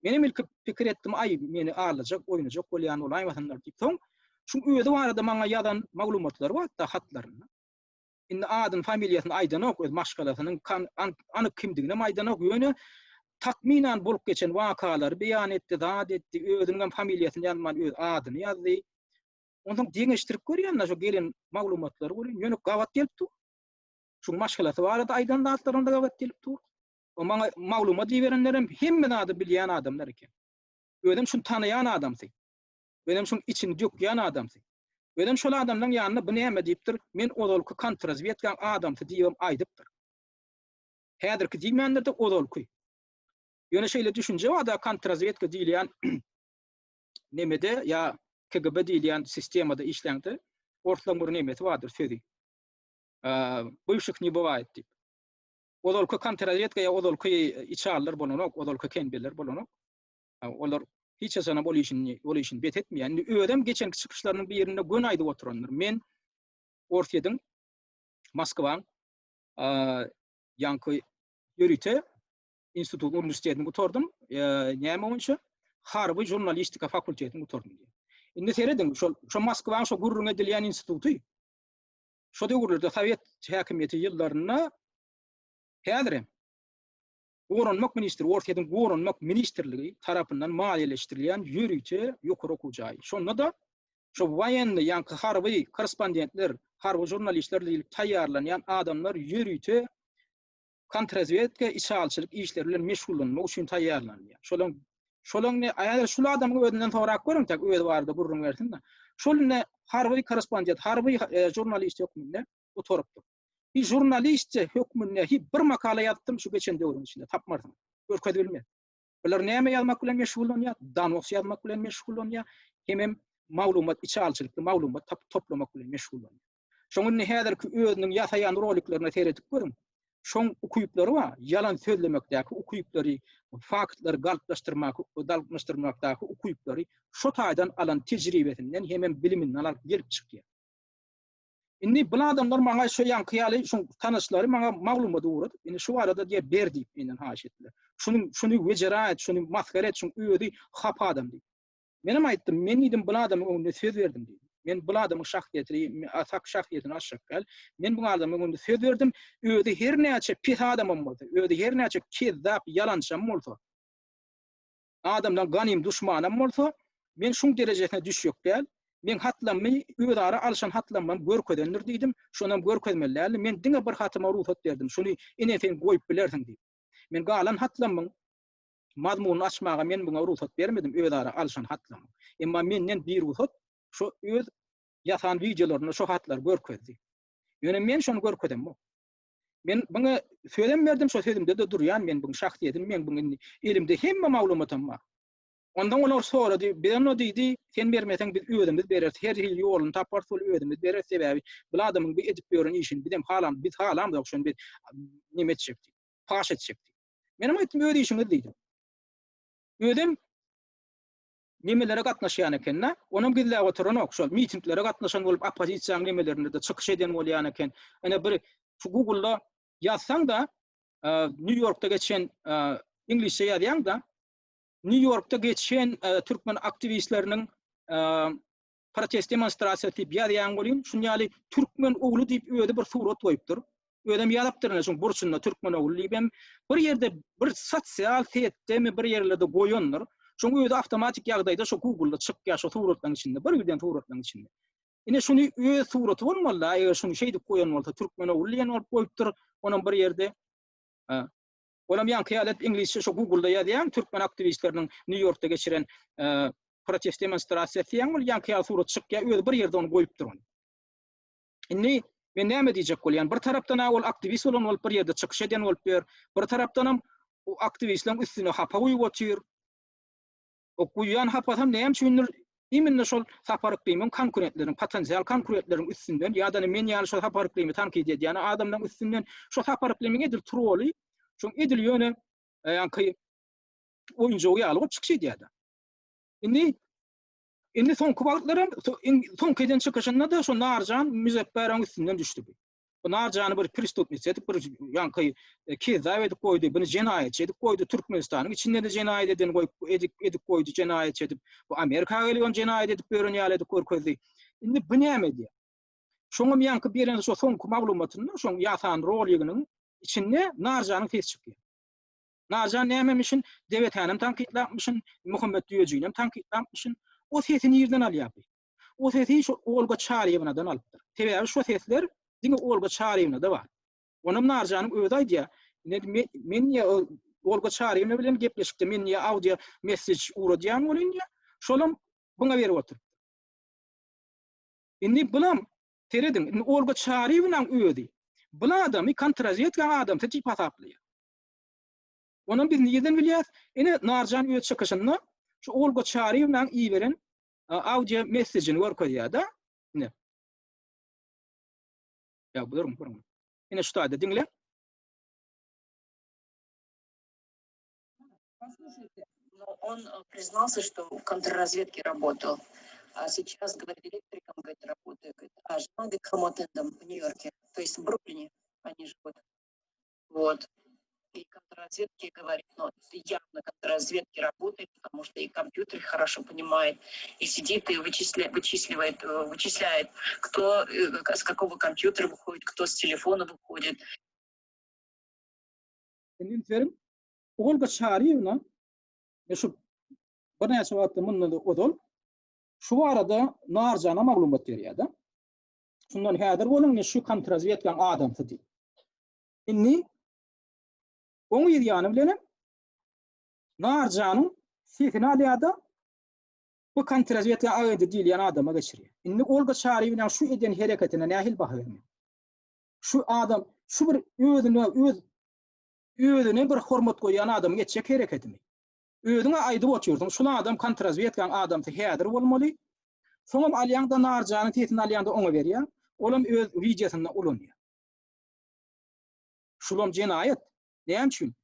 Menim ilk pikir etdim, ay meni alajak, oýnajak bolýan olaý watanlar diýip soň, şuň öýde barada maňa ýazan maglumatlar bar da hatlaryny. Indi adyn familiýasyny aýdanok, öz maşgalasynyň anyk kimdigine aýdanok, ýöne takminan bolup geçen wakalary beýan etdi, zat etdi, özüniň familiýasyny ýazman öz adyny ýazdy. Ondan deňeşdirip görýän şu gelen maglumatlary görýän, ýöne gawat gelipdi. Şu maşgalasy barada aýdan zatlarynda gawat gelipdi. O maňa maglumat diýerenlerim hemme ady bilýän adamlar eken. Özüm şunu tanayan adamsy. Özüm şunu içini dökýän adamsy. Ödem şol adamdan ýanyna bu näme diýipdir? Men odolky kontrrazvedkan adamty diýip aýdypdyr. Häzirki diýmenlerde odolky. Ýöne şeýle düşünje wada kontrrazvedka diýilýän nemede ya KGB diýilýän sistemada işleňdi. Ortadan bir nemeti vardır sözi. Buyşuk ni bывает diýip. Odolky kontrrazvedka ya odolky içallar bolanok, odolky kenbeler bolanok. Olar hiç asana bolýşyn bet etmeýän. Ödem geçenki çykyşlarynyň birinde gün aýdyp oturanlar. Men Ortaýadyň Moskwaň ýanky ýörüte institut universitetini gutardym. Näme üçin? Harby jurnalistika fakultetini gutardym. Indi seredin şol Moskwaň şo gurrun edilýän instituty. Şo döwürlerde Sowet häkimiýeti ýyllaryna häzir Goranmak ministri, Ortaýadyň Goranmak ministrligi tarapyndan maliýeleşdirilýän ýörüte ýokary okujaý. Şonda da şo wayenli ýanky harby korrespondentler, harby jurnalistler diýilip taýýarlanýan adamlar ýörüte kontrrazvedka işçilik işleri bilen meşgullanmak üçin taýýarlanýar. Şolaň ne aýar şol adamgy ödünden sorak görüň tak öýde barda burrun bersin da. Şol ne harby korrespondent, harby jurnalist hökmünde oturupdy. Bir jurnalistçe hökmünde bir makala ýazdım şu geçen döwrün içinde tapmardım. Görkedi bilmem. Bular näme ýazmak bilen meşgullanýar? Danos ýazmak bilen meşgullanýar. Hemem maglumat içalçylykly maglumat toplamak bilen meşgullanýar. Şoňa häzirki özüniň ýasaýan roliklerini seyredip görüň. Şoň ukuyuplary var, yalan sözlemekdäki ukuyuplary, faktlar galplaşdyrmakdaky ukuyuplary şo taýdan alan tejribesinden hemem biliminden alyp gelip çykýar. Indi bu adamlar maňa şo ýanky ýaly şo tanyşlary maňa maglumat uğradyp, indi şu arada diýip berdi menden haýsyetli. Şuny wejerat, şuny maskaret, şuny öýdi hapa adam diýip. Menem aýtdym, men diýdim bu adamyň öňünde söz berdim diýdim. Men bu adamyň şahsyýetli, atak şahsyýetini aşşakal. Men bu adamyň öňünde söz berdim. Öýdi her näçe pis adamam boldy. Öýdi her näçe kezzap, ýalançam boldy. Adamdan ganym düşmanam boldy. Men şuň derejesine düşýük däl. Men hatlanmy, öýdara alşan hatlanmam görkedendir diýdim. Şonam görkezmellerli. Men diňe bir hatyma ruhsat berdim. Şuny enefen goýup bilersiň diýip. Men galan hatlanmam mazmuny açmaga men buňa ruhsat bermedim. Öýdara alşan hatlanmam. Emma menden bir ruhsat şo öz ýasan videolaryny şo hatlar görkezdi. Ýöne men şonu görkezem. Men buňa söýlem berdim, şo sözümde de durýan men buň şahsyýetim, men buň elimde hemme maglumatam bar. Ondan olar sorady, "Ben o diýdi, sen bermeseň biz öýdemiz berers, her hil ýoluny tapar sol öýdemiz berers sebäbi bu adamyň bir edip ýören işin biz halam da okşan biz nime etjekdi, paş etjekdi." Menem aýtdym, "Öýde işiňiz" diýdim. Öýdem nimelere gatnaşýan eken, onam gizle oturan okşal, mitinglere gatnaşan bolup oppozisiýa nimelerinde de çykyş eden bolýan eken. Ana bir şu Google'da ýazsaň da New York'ta geçen İngilizce ýazýan da New York'ta geçen Türkmen aktiwistleriň protest demonstrasiýasy diýip ýazýan bolýan. Şuňaly Türkmen ogly diýip öýde bir surat goýupdyr. Öýdem ýazypdyr, şoň burçunda Türkmen ogly diýip bir ýerde bir sosial setdemi bir ýerlerde goýanlar. Şoň öýde awtomatik ýagdaýda şo Google'da çykýar şo suratlaryň içinde, bir birden suratlaryň içinde. Ine şuny öz suraty bolmaly, eger şuny şeýdi goýan bolsa Türkmen ogly ýan bolup goýupdyr, onuň bir ýerde olam ýanky ýaly İngilizce şo Google'da ýazýan Türkmen aktiwistleriň New York'ta geçiren protest demonstrasiýasy ýanky ýaly surat çykýar, öýde bir ýerde onu goýupdyr onu. Indi men näme diýjek bolýan? Bir tarapdan ol aktivist bolan bolup bir ýerde çykyş eden bolup ber, bir tarapdan o aktiwistleriň üstüne hapa goýup otyr. O goýan hapasam näme üçindir? Iminne şol Sapar Yklymow konkurentleriň, potensial konkurentleriň üstünden ýa-da men ýaly şol Sapar Yklymow tankid edýän adamlaryň üstünden şol Sapar Yklymow edil troli, şoň edil ýöne ýanky oýunjy ýaly çykyş edýär. Indi soňky wagtlarym soňkydan çykyşynda da şo narjan müzeffäriň üstünden düşdi. Bu narjany bir pristupnik edip bir ýanky kezzap edip goýdy, bunu jenaýet edip goýdy. Türkmenistanyň içinde de jenaýet eden edip goýdy, jenaýet edip bu Amerikaga gelýän jenaýet edip beren ýaly edip görkezdi. Indi bu näme diýär? Şoňam ýanky beren şo soňky maglumatyny şoň ýasan rolygynyň içinde narjanyň ses çykýar. Narjan nämemişin? Dewlethanym tankidläpmişin, Muhammed Düýejiňem tankidläpmişin. O sesini ýerden alýar. O sesi şo Olga Çaryewnadan alypdyr. Sebäbi şo sesler diňe Olga Çaryewna da bar. Onam narjanyň öýde aýdýar. Men ýa Olga Çaryewna bilen gepleşikde men ýa audio message uradýan bolýan ýa şolam buňa berip otur. Indi bulam teredin. Indi Olga Çariyev'nin ödi. Bula adamı kontrazet kan adam tecip hataplıyor. Onun biz niyeden biliyaz? Ine narjan öt çıkışında şu Olga Çariyev'nin iyi veren audio mesajını var koyuyor da. Ne? Ya buyurun. Ine şu da dinle. Послушайте, но он признался, что в контрразведке работал, а сейчас, говорит, электриком, говорит, работает, говорит, а жена, говорит, хромотендом в Нью-Йорке, то есть в Бруклине они живут. Вот. И контрразведки говорит, но явно контрразведки работает, потому что и компьютер хорошо понимает, и сидит и вычисляет, кто с какого компьютера выходит, кто с телефона выходит. Olga Çariyev'na şu bana çawattymyny odol şu arada narjana maglumat berýärdi. Şundan häzir bolan şu kontrazvetgan adam tedi. Inni oňy ýany bilenem narjanyň sesini alýardy. Bu kontrazvetga aýdy dilýän adama geçirýär. Inni Olga Çariyev'nin şu eden hereketine nähil baha berýär. Şu adam şu bir özüne bir hormat koyan adam geçecek hareketimi. Özüne aydı oturtun. Şuna adam kontrazvetgan adam te häzir bolmaly. Soňam alýanda narjany tetini alýanda oňa berýär. Olam öz wideosyna ulanýar. Şulam jenayet. Näme üçin?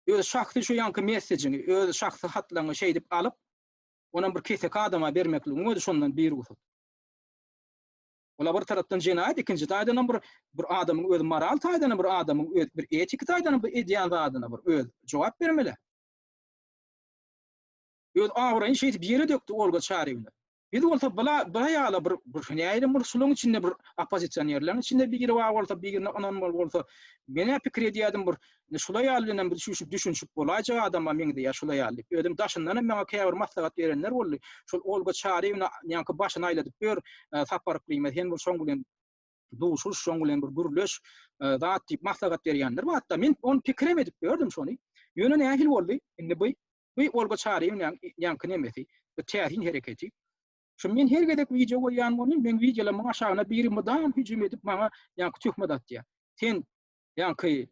Öz şahsy şu ýanky mesajyny, öz şahsy hatlaryny şey dip alyp, onan bir kesek adama bermekligiň öňe şondan biri usul. Ola bir tarapdan jenayet, ikinji taýdan bir adamyň öz moral taýdan, bir adamyň öz bir etik taýdan, bir ideal taýdan bir öz jogap bermeli. Öz awraýyn şeýti bir ýere dökdi Olga Çariyev'ne. Bir bolsa bula ýaly bir näýdim bir suluň içinde bir oppozisionerler içinde bir ýere var bolsa, bir ýerine onan bolsa, mene pikir edýärdim bir şula ýaly bilen bir düşünşip bolajak adama meňde ýa şula ýaly. Ödüm daşyndan meňe käbir maslahat berenler boldy. Şol Olga Çariyev'ne ýanky başyny aýladyp ber, Sapar Yklymow hem bir şoň bilen duşuş, şoň bilen bir gürleş, zat diýip maslahat berýänler. Hatda men onu pikirem edip gördüm şonu. Ýöne nähil boldy? Indi bu Olga Çariyev'nin ýanky nemesi, bu tähin hereketi. Şu men her gedek video goýan bolýan, men videolary aşagyna biri mydam hüjüm edip maňa ýanky töhmet atdy. Sen ýanky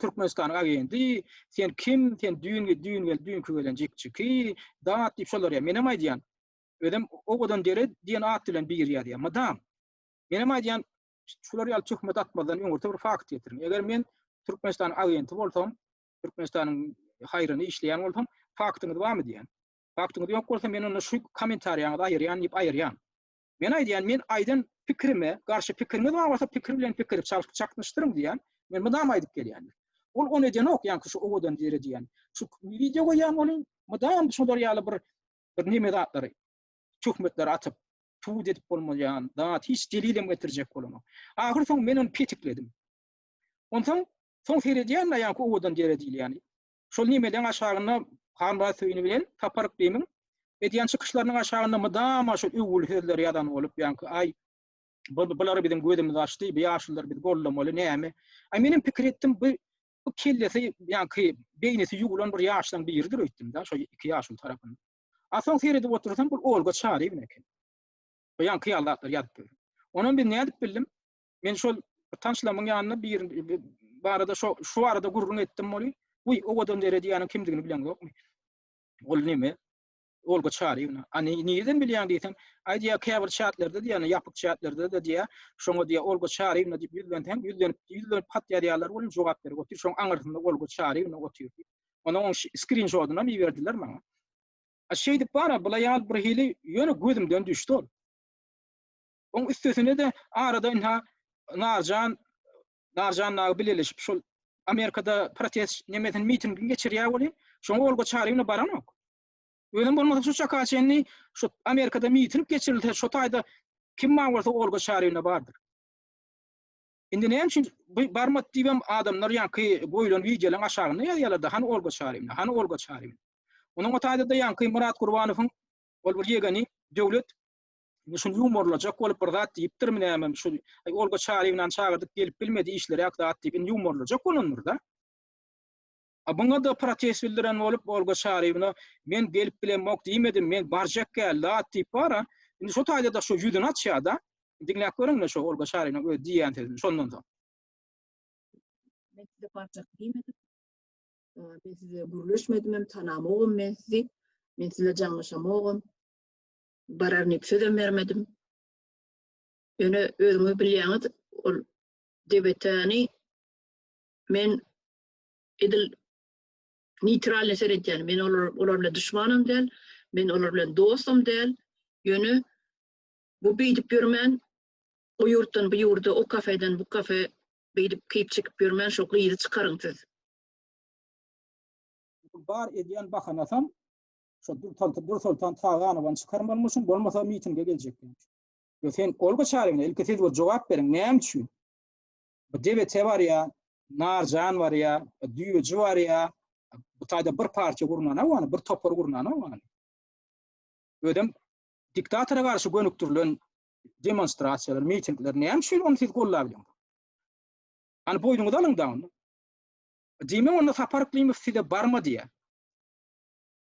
Türkmenistanyň agenty, sen kim? Sen düýün gelen jekçiki, dat diýip şolar ýa. Menem aýdýan, ödem obadan dere diýen at bilen bir ýa diýär. Madam, menem aýdýan, şolar ýaly töhmet atmadan öňürde bir fakt ýetirin. Eger men Türkmenistanyň agenty bolsam, Türkmenistanyň haýryny işleýän bolsam, faktyny dowam edýän. Faktyny ýok bolsa men onu şu kommentariýaňa aýyrýan diýip aýyrýan. Men aýdýan, men aýdan pikrime, garşy pikrime dowam bolsa pikir bilen pikir çaknyşdyryň diýän. Men mydam aýdyp gelýän. Ol onu edenok ýanky şu owadan dere diýän. Şu video goýan bolan mydam şolar ýaly bir nime datlary. Töhmetler atyp tuğ edip bolmaýan, dat hiç delilim getirjek bolan. Ahyr soň men onu petikledim. Ondan soň seredýän ýanky owadan dere diýilýän. Şol nimeden aşagyna Hanba söýüni bilen Sapar Yklymow edýän çykyşlarynyň aşagyna mydam şol öwül sözleri ýadan bolup ýanky ay bulary biziň gözümizde açdy, bu ýaşlylar biz gollamaly näme? Ay menim pikir etdim bu kellesi ýanky beýnesi ýugulan bir ýaşdan birdir öýtdim da, şo 2 ýaşyl tarapyn. Asaň seredip otursam bu Olga Çariyev'ne eken. Bu ýanky ýalatlar ýadyp. Onuň bir näde bildim? Men şol tanşlamyň ýanyna bir barada şu arada gurrun etdim boly. Uy owadan dere diýäniň kimdigini bilen ýokmy? Ol nime? Olga Çariyev'ne. Ani niýeden bilýän diýsem, aýdýa käbir şartlerde diýäni ýapyk şartlerde de diýä, şoňa diýä Olga Çariyev'ne diýip ýüzlenip patýarýarlar bolan jogap berip otur. Şoň aňyrtynda Olga Çariyev'ne otur. Onuň screenshot'una mi berdiler maňa. A şey dip bara bula ýaly bir hili ýöne gözümden düşdi ol. Oň üstesine de arada inha narjan bileşip şol Amerikada protest nemeden miting geçirýär boly. Şoň Olga Çariyev'ne baranok. Öýlen bolmasa şu çakaçenni şu Amerikada miting geçirildi. Şu taýda kim bolsa Olga Çariyev'ne bardyr. Indi näme üçin barmat diýem adamlar ýanky boýlan videolaryň aşagyna ýaýýarlar han Olga Çariyev'ne. Onuň o taýda da ýanky Murat Gurbanowyň ol bir ýegeni döwlet şunu yumorlajak bolup bir zat diýipdir näme şu Olga Çariyev'den çağırdyk gelip bilmedi işleri ýakda at diýip yumorlajak bolandyr da. Abuňa da protest bildiren bolup Olga Çariyev'ne men gelip bilemok diýmedim, men barjak geldi at diýip bara Indi şu taýda da şu ýüdüni açýarda, diňläp görüňler şu Olga Şarynyň öýe diýen tezini şondan soň. Men size parçak diýmedim. Men size gürleşmedim, hem tanamogum men sizi. Men size jaňlaşamogum. Bararny söýdem bermedim. Ýöne özüňiz bilýäňiz, ol debetani men edil neutral seretýän. Men olar bilen düşmanım däl, men olar bilen dostum däl. Ýöne bu beýdip ýörmen, o ýurtdan bu ýurda, o kafeden bu kafe beýdip kiyip çekip ýörmen, şo gyýdy çykaryň siz. Bar edýän bahanasam, şo dur sultan Tağanowan çykarmalmyşyň, bolmasa mitinge geljekler. Ýa sen Olga Şaryňa ilki siz bir jogap beriň, näme üçin? Bu debete var ya, narjan var ya, düýüji var ya, bu taýda bir parça gurunana wany, bir topar gurunana wany. Ödem diktatora garşy gönüktirilen demonstrasiýalar, mitingler näme üçin onu siz gollap bilýär? Ani boýnuňyzy alyň. Diýme onu Sapar Yklymow size barma diýär.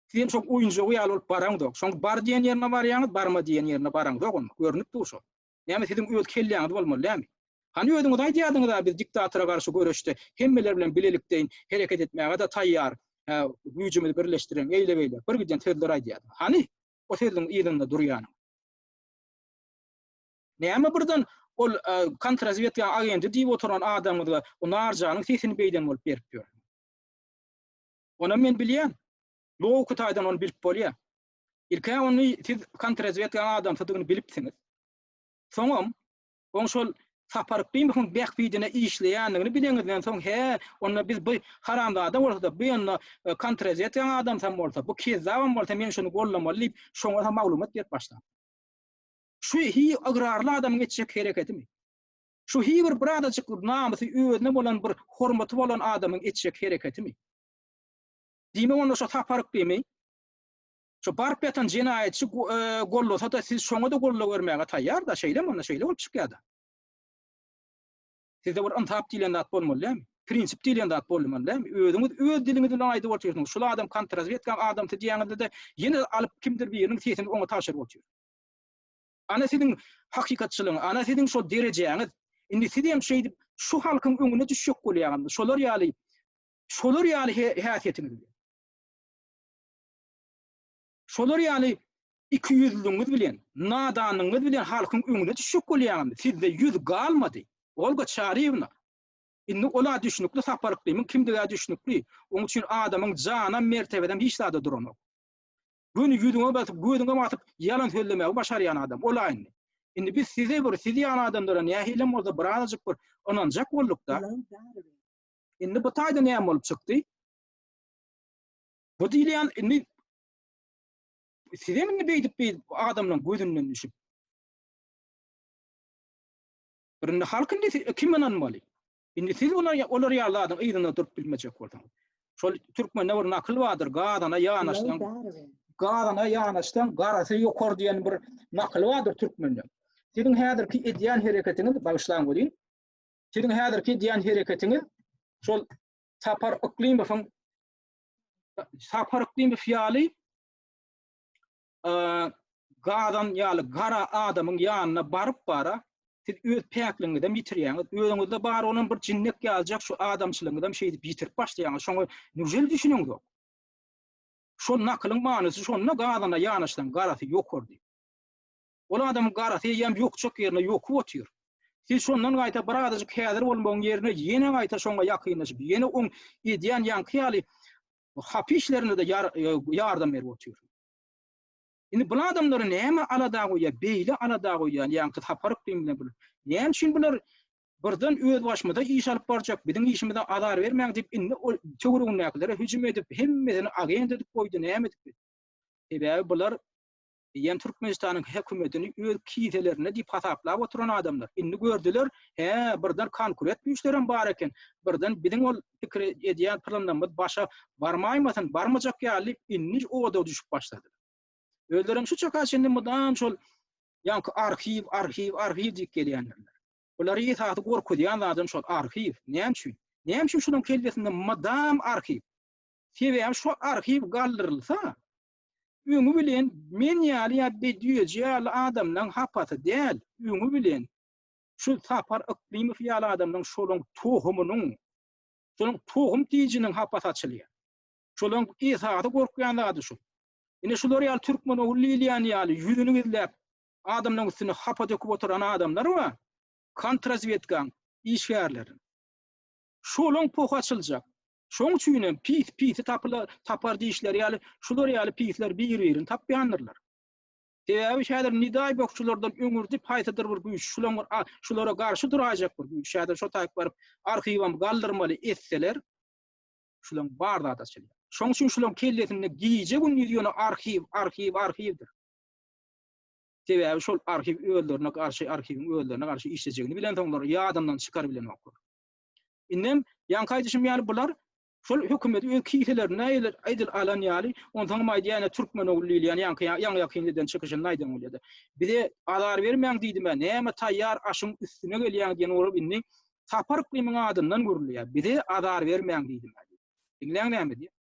Siz çok oyuncu ýaly bolup baraňdyk. Şoň bar diýen ýerine barýaňyz, barma diýen ýerine baraňdyk onu. Görnüp dur şo. Näme siziň öz kelleňiz bolmaly, näme? Hani öýüňiz aýdýardyňyz da biz diktatora garşy görüşde hemmeler bilen bilelikdeň hereket etmäge da taýýar, güýjümizi birleşdiren, eýle-beýle bir giden sözler aýdýar. Hani o sözüň ýerinde durýan. Näme birden ol kontrrazvedka agenti diýip oturan adamyzy o narjanyň sesini beýden bolup berip ýör. Ona men bilýän. Loğuk taýdan onu bilip bolýar. Ilkä onu siz kontrrazvedka adam sadygyny bilipsiňiz. Soňam oň şol Sapar Yklymowyň bäkbidine işleýändigini bileňizden soň onu biz bu haramda adam bolsa bu ýa kontrrazvedka adam sam bolsa bu kezawan bolsa men şonu gollamaly diýip şoňa maglumat berip başlar. Şu hi agrarly adamyň etjek hereketimi? Şu hi bir barada-da namysy özüne bolan bir hormaty bolan adamyň etjek hereketimi? Diýme onu şu Sapar Yklymow şu barp ýatan jenaýetçi gollasa da siz şoňa da golla görmäge taýýar da şeýle mana şeýle bolup çykýar. Sizde bir antap diýlen zat bolmaly, näme? Prinsip diýlen zat bolmaly, näme? Özüňiz öz diliňizde aýdyp bolýarsyňyz. Şol adam kontrrazvedka adam diýýände de ýene alyp kimdir biriniň sesini oňa taşyryp bolýar. Ana siziň hakykatçylygyň, ana siziň şo derejeňiz, indi siz hem şeýdip şu halkyň öňüne düşük bolýardy. Şolar ýaly häsiýetiniz. Şolar ýaly ikiyüzlüňiz bilen, nadanyňyz bilen halkyň öňüne düşük bolýardy. Sizde ýüz galmady. Olga Şaryňa. Indi ola düşnükli Sapar Yklymow kimdige düşnükli? Onuň üçin adamyň jana mertebeden hiç zada duranok. Bunu ýüzüňe basyp, gözüňe basyp ýalan söylemäge başarýan adam. Olaýyn. Indi biz sizi ýan adamlara nähilem bolsa birazajyk bir onanjak bolduk da. Indi bu taýda näme bolup çykdy? Bu diýlen indi size mi beýdip adamlaryň gözünden düşüp? Birinde halkyn kim inanmaly? Indi siz olar ýaly adam ýerine durup bilmejek bolsaňyz. Şol Türkmen näwer nakl bardyr, gadana ýanaşdan garasy ýokar diýen bir nakl bardyr Türkmende. Siziň häzirki edýän hereketiniz bagyşlaň bolýan. Siziň häzirki edýän hereketiniz şol Sapar Yklymowyň ýaly gadan ýaly gara adamyň ýanyna baryp bara siz öz päkliňizde bitirýäňiz. Özüňizde bar onuň bir jinnek ýaljak şu adamçylygyny şeýdi bitirip başlaýaňyz. Şoňa nüjel düşüneňiz. Şo naklyň manysy şonda gadana ýanaşdan garasy ýokurdy. Ol adam garasy ýem ýokçak ýerine ýokup otýar. Siz şondan gaýta baradasyk häzir bolmagyň ýerine ýene gaýta şoňa ýakynlaşyp ýene oň edýän ýanky hapişlerine de ýardam berip otýar. Indi bu adamlar näme alada goýýar, beýle alada goýýar, ýa-ni Sapar Yklymow bilen. Näme üçin bular birden öz başmada iş alyp barjak, biziň işimizden azar bermäň diýip indi o töwrüňlärlere hüjüm edip hemmesini agent edip goýdy, näme edip. Sebäbi bular ýen Türkmenistanyň hökümetini öz kiýselerine diýip hasaplap oturan adamlar. Indi gördüler, birden konkurent güýçlerim bar eken, birden biziň ol pikir edýän planlarymyz başa barmaýmasyn, barmajak ýaly indi oda düşüp başlady. Özlerim şu çaka şimdi mudam şol ýanky arhiv diýip gelýänler. Bular ýetaty gorkudýan adam şol arhiv. Näme üçin? Näme üçin şunun kelbesinde mudam arhiv? Sebäbi şu arhiv galdyrylsa, Öňü bilen men ýaly ýa-da adamlaryň hapaty däl. Öňü bilen şu Sapar Yklymow ýaly adamlaryň şolaň tohumynyň, şolaň tohum tijiniň hapaty açylýar. Şolaň esaty gorkýanlady şu. Ine şular ýaly Türkmen dilýlýan ýaly ýüzüni izläp adamlaryň üstüne hapa döküp oturan adamlar wa kontrrazvedkan işgärler. Şolaň poh açyljak. Şoň üçin pis tapar diýişler ýaly şular ýaly pisler bir-birini tapýandylar. Täze şäher nidaý bokçulardan öňürdi haýsydyr bir güýç şulara garşy durajak bir güýç şäher şo taýyp baryp arhiwam galdyrmaly etseler şulaň barada-da çylýar. Şoň üçin şulaň kelletinde giýje bu ýöne arhiwdir. Täze şol arhiw öýlerine garşy arhiwin öýlerine garşy işlejegini bilen soňlar ýadamdan çykar bilen okur. Innem ýankaýdyşym ýaly bular şol hökümet öz kiýselerine aýdyl alan ýaly ondan maýdyana Türkmen dilýän ýaňy ýakynlydan çykyşyny aýdan bolýar. Bize azar bermeň diýdim ben. Näme taýýar aşyň üstüne gelýän diýen olup inni Sapar Yklymow adından görülýär. Bize azar bermeň diýdim ben. Diňleň näme diýip?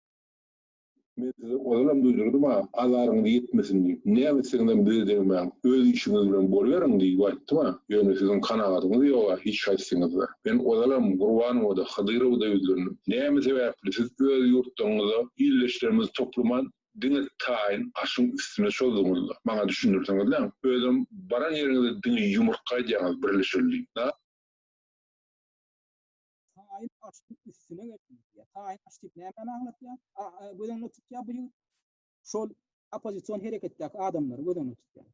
Men olam duýdurdum ha, alaryň ýetmesin diýip. Näme senden bildirmän, öz işiňiz bilen bolýaryň diýip aýtdym ha. Ýöne sizin kanagatyňyz ýok, hiç şaýsyňyz bar. Ben olam Gurbanowda, Hadyrawda öýdürdim. Näme sebäpli siz öz ýurtdaňyzda ýyllaşlarymyz topluman diňe taýyn aşyň üstüne şoldyňyzlar. Maňa düşündirseňizler, özüm baran ýeriňizde diňe ýumurtgaý diýýäňiz birleşildi. Taýyn aşyň üstüne geçdi. Taýyn aşyp näme anlatýar? Gödüňi tutýar bu şol oppozision hereketdäki adamlar gödüňi tutýar.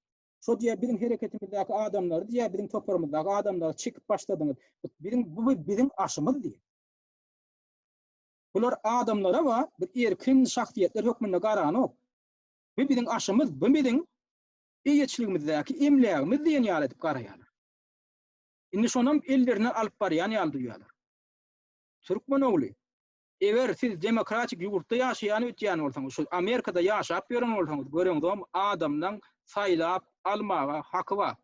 Şo diýär biziň hereketimizdäki adamlar diýär biziň toparymyzdaky adamlar çykyp başladyňyz. Biziň aşymyz diýär. Bular adamlara wa bir erkin şahsyýetler hökmünde garanok. Bu biziň aşymyz, bu biziň eýetçiligimizdäki emlegimiz diýen ýaly edip garaýarlar. Indi şonam ellerine alyp barýan ýaly duýýarlar. Türkmen ogly. Eger siz demokratik ýurtda ýaşaýan ötýän bolsaňyz, şu Amerikada ýaşap ýören bolsaňyz, göreňiz adamdan saýlap almaga haky bar.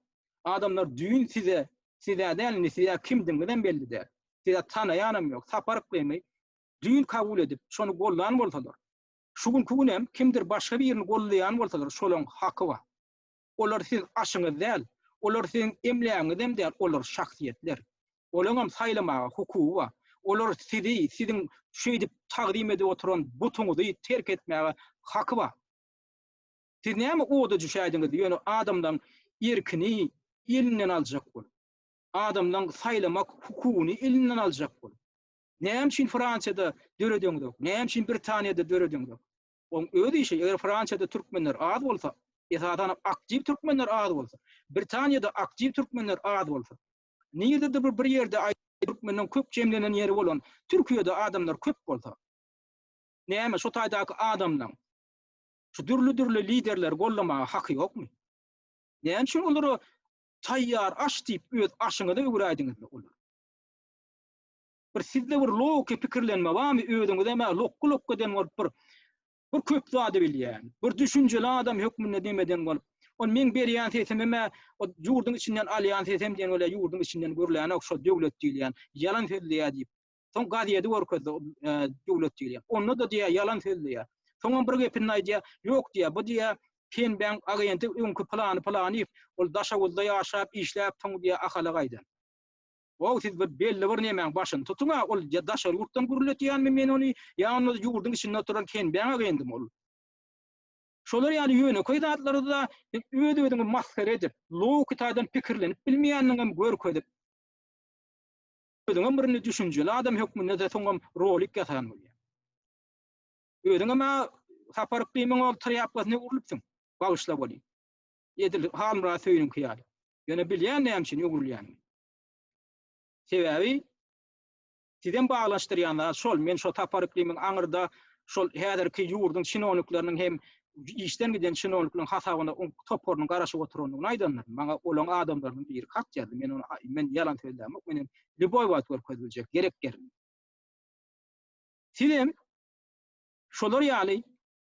Adamlar düýün size dälini size kimdiňden bellidir. Size tanaýanam ýok. Sapar Yklymow düýün kabul edip şonu gollan bolsalar. Şugun kugunem kimdir başga bir ýerini gollaýan bolsalar, şolaň haky bar. Olar siz aşyňyz däl, olar siziň emlegiňiz däl, olar şahsyýetler. Olaňam saýlamaga hukugy bar. Olar siziň şeýdip taqdim edip oturan butuňyzy terk etmäge haky bar. Siz näme oda düşädiňiz? Ýöne adamdan erkini elinden aljak bol. Adamdan saýlamak hukugyny elinden aljak bol. Näme üçin Fransýada döretdiňiz? Näme üçin Britaniýada döretdiňiz? Oň öz işi, eger Fransýada türkmenler az bolsa, esadan aktiv türkmenler az bolsa, Britaniýada aktiv türkmenler az bolsa, nirde bir ýerde Türkmenden köp jemlenen ýeri bolan, Türkiýede adamlar köp bolsa. Näme şo taýdaky adamdan şu dürli liderler gollamaga haky ýokmy? Näme üçin olary taýýar aş diýip öz aşyňyza öwräýdiňiz olar? Bir sizde bir loky pikirlenme barmy? Özüňizde mä lokka den bir köp zady bilýän, bir düşünjeli adam hökmüne demeden bolup, on men berýän sesememe o ýurduň içinden alýan sesem diýen öle ýurduň içinden görülen okşa döwlet diýilýän, ýalan sözleýär diýip. Soň gaziýede görkezdi döwlet diýilýän. Onu da diýär ýalan sözleýär. Soňam bir gepini aýdýar, ýok diýär, bu diýär Kenben agenti öňkü plany ol daşawylda ýaşap, işläp soň diýär akala gaýdan. Wow, siz bir belli bir nemäň başyny tutuňa, ol daşar ýurtdan gürletýänmi men onu ýalnys ýurduň içinde oturan Kenben agentim ol. Şolar ýaly ýöne koýdatlary da öýdüňi maskara edip, loky taýdan pikirlenip bilmeýändigem görkezip, öýdüňi birini düşünjeli adam hökmünde de soňam rolik ýatan bolýar. Öýdüňi ma Sapar Yklymow tarýapyny urulypsyň, bagyşlap bolýar. Edil hamra söýün ýaly. Ýöne bilýän näme üçin öwrülýän. Sebäbi sizden baglaşdyrýanlar şol, men şo Sapar Yklymow aňyrda şol häzirki ýurdun şinonlyklarynyň hem işten giden şinonlyklaryň hasabyna toparynyň garaşyp oturanlygyny aýdanlar. Maňa olan adamlaryň biri kat ýazdy. Men ýalan söýläm, menen liboy wagt görkezdiljek gerek gerek. Sizem şolar ýaly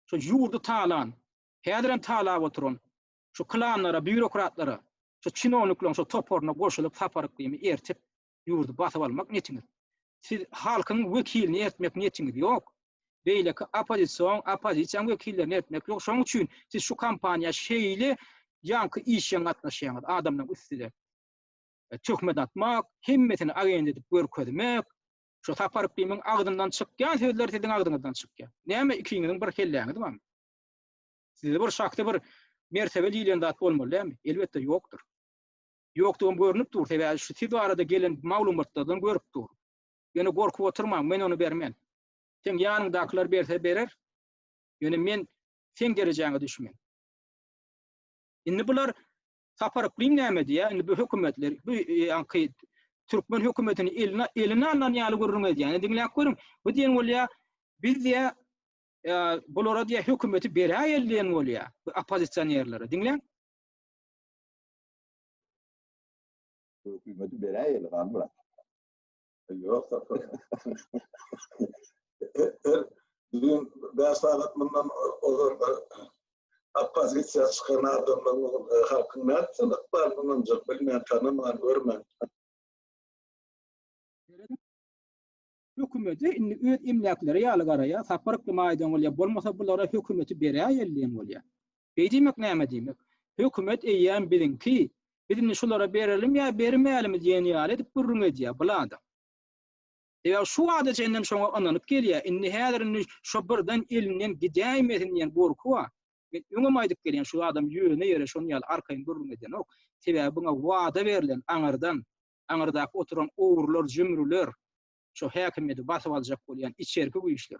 şu ýurdu talan, häzirem talap oturan şu klanlara, bürokratlara, şu şinonlyklaryň şu toparyna goşulyp Sapar Yklymow ertip ýurdu basyp almak neçiňiz? Siz halkyň wekilini ertmek neçiňiz? Ýok. beýle oppozision wekillerini etmek ýok. Şoň üçin siz şu kampaniýa şeýle ýanky işe gatnaşýaňyz adamlaryň üstüne töhmet atmak, hemmesini agent edip görkezmek, şu Sapar Yklymowyň agdyndan çykýan sözler siziň agdyňyzdan çykýan. Näme ikiňiziň bir kelläňiz mi? Siz bir şakda bir mertebe liýlen zat bolmaly, elbetde ýokdur. Ýokdugyny görünip dur, sebäbi şu siz arada gelen maglumatlardan görüp dur. Ýöne gorkup oturmam, men onu bermän. Sen ýanyndakylar berse berer. Ýöne men sen derejaňa düşmän. Indi bular Sapar Yklymow näme diýär? Indi bu hökümetler, bu ýanky Türkmen hökümetini eline alan ýaly görürmez ýani diňläp görüň. Bu diýen bolýa biz diýä bulara diýä hökümeti berýärleýän bolýa, bu oppozisionerlere diňläň. Hükümeti berýärler gamra. Ýok. Bugün başlagat bundan oppozisiýa çykan adamlaryň halkyna çylyk bar bundan jok bilmän tanymam görmän. Hökümeti indi öz emlakları ýaly garaya Sapar Yklymow bolýa bolmasa bulara hökümeti berýärleýän bolýa. Beýdimek näme diýmek? Hökümet eýýän bilinki birini şulara berelim ýa bermeýälim diýen ýaly edip gurrun edýär bulada. Eýär şu adajenden şoňa ananyp gelýär. Indi häzirini şo birden elinden gidäýmesin diýen gorku var. Men öňe gelýän şu adam ýöne ýere şonu ýaly arkaýyn gurrun edýän ok. Sebäbi buňa wada berilen aňyrdaky oturan owurlar, jümrüler şu häkimeti basyp aljak bolýan içerki güýçler.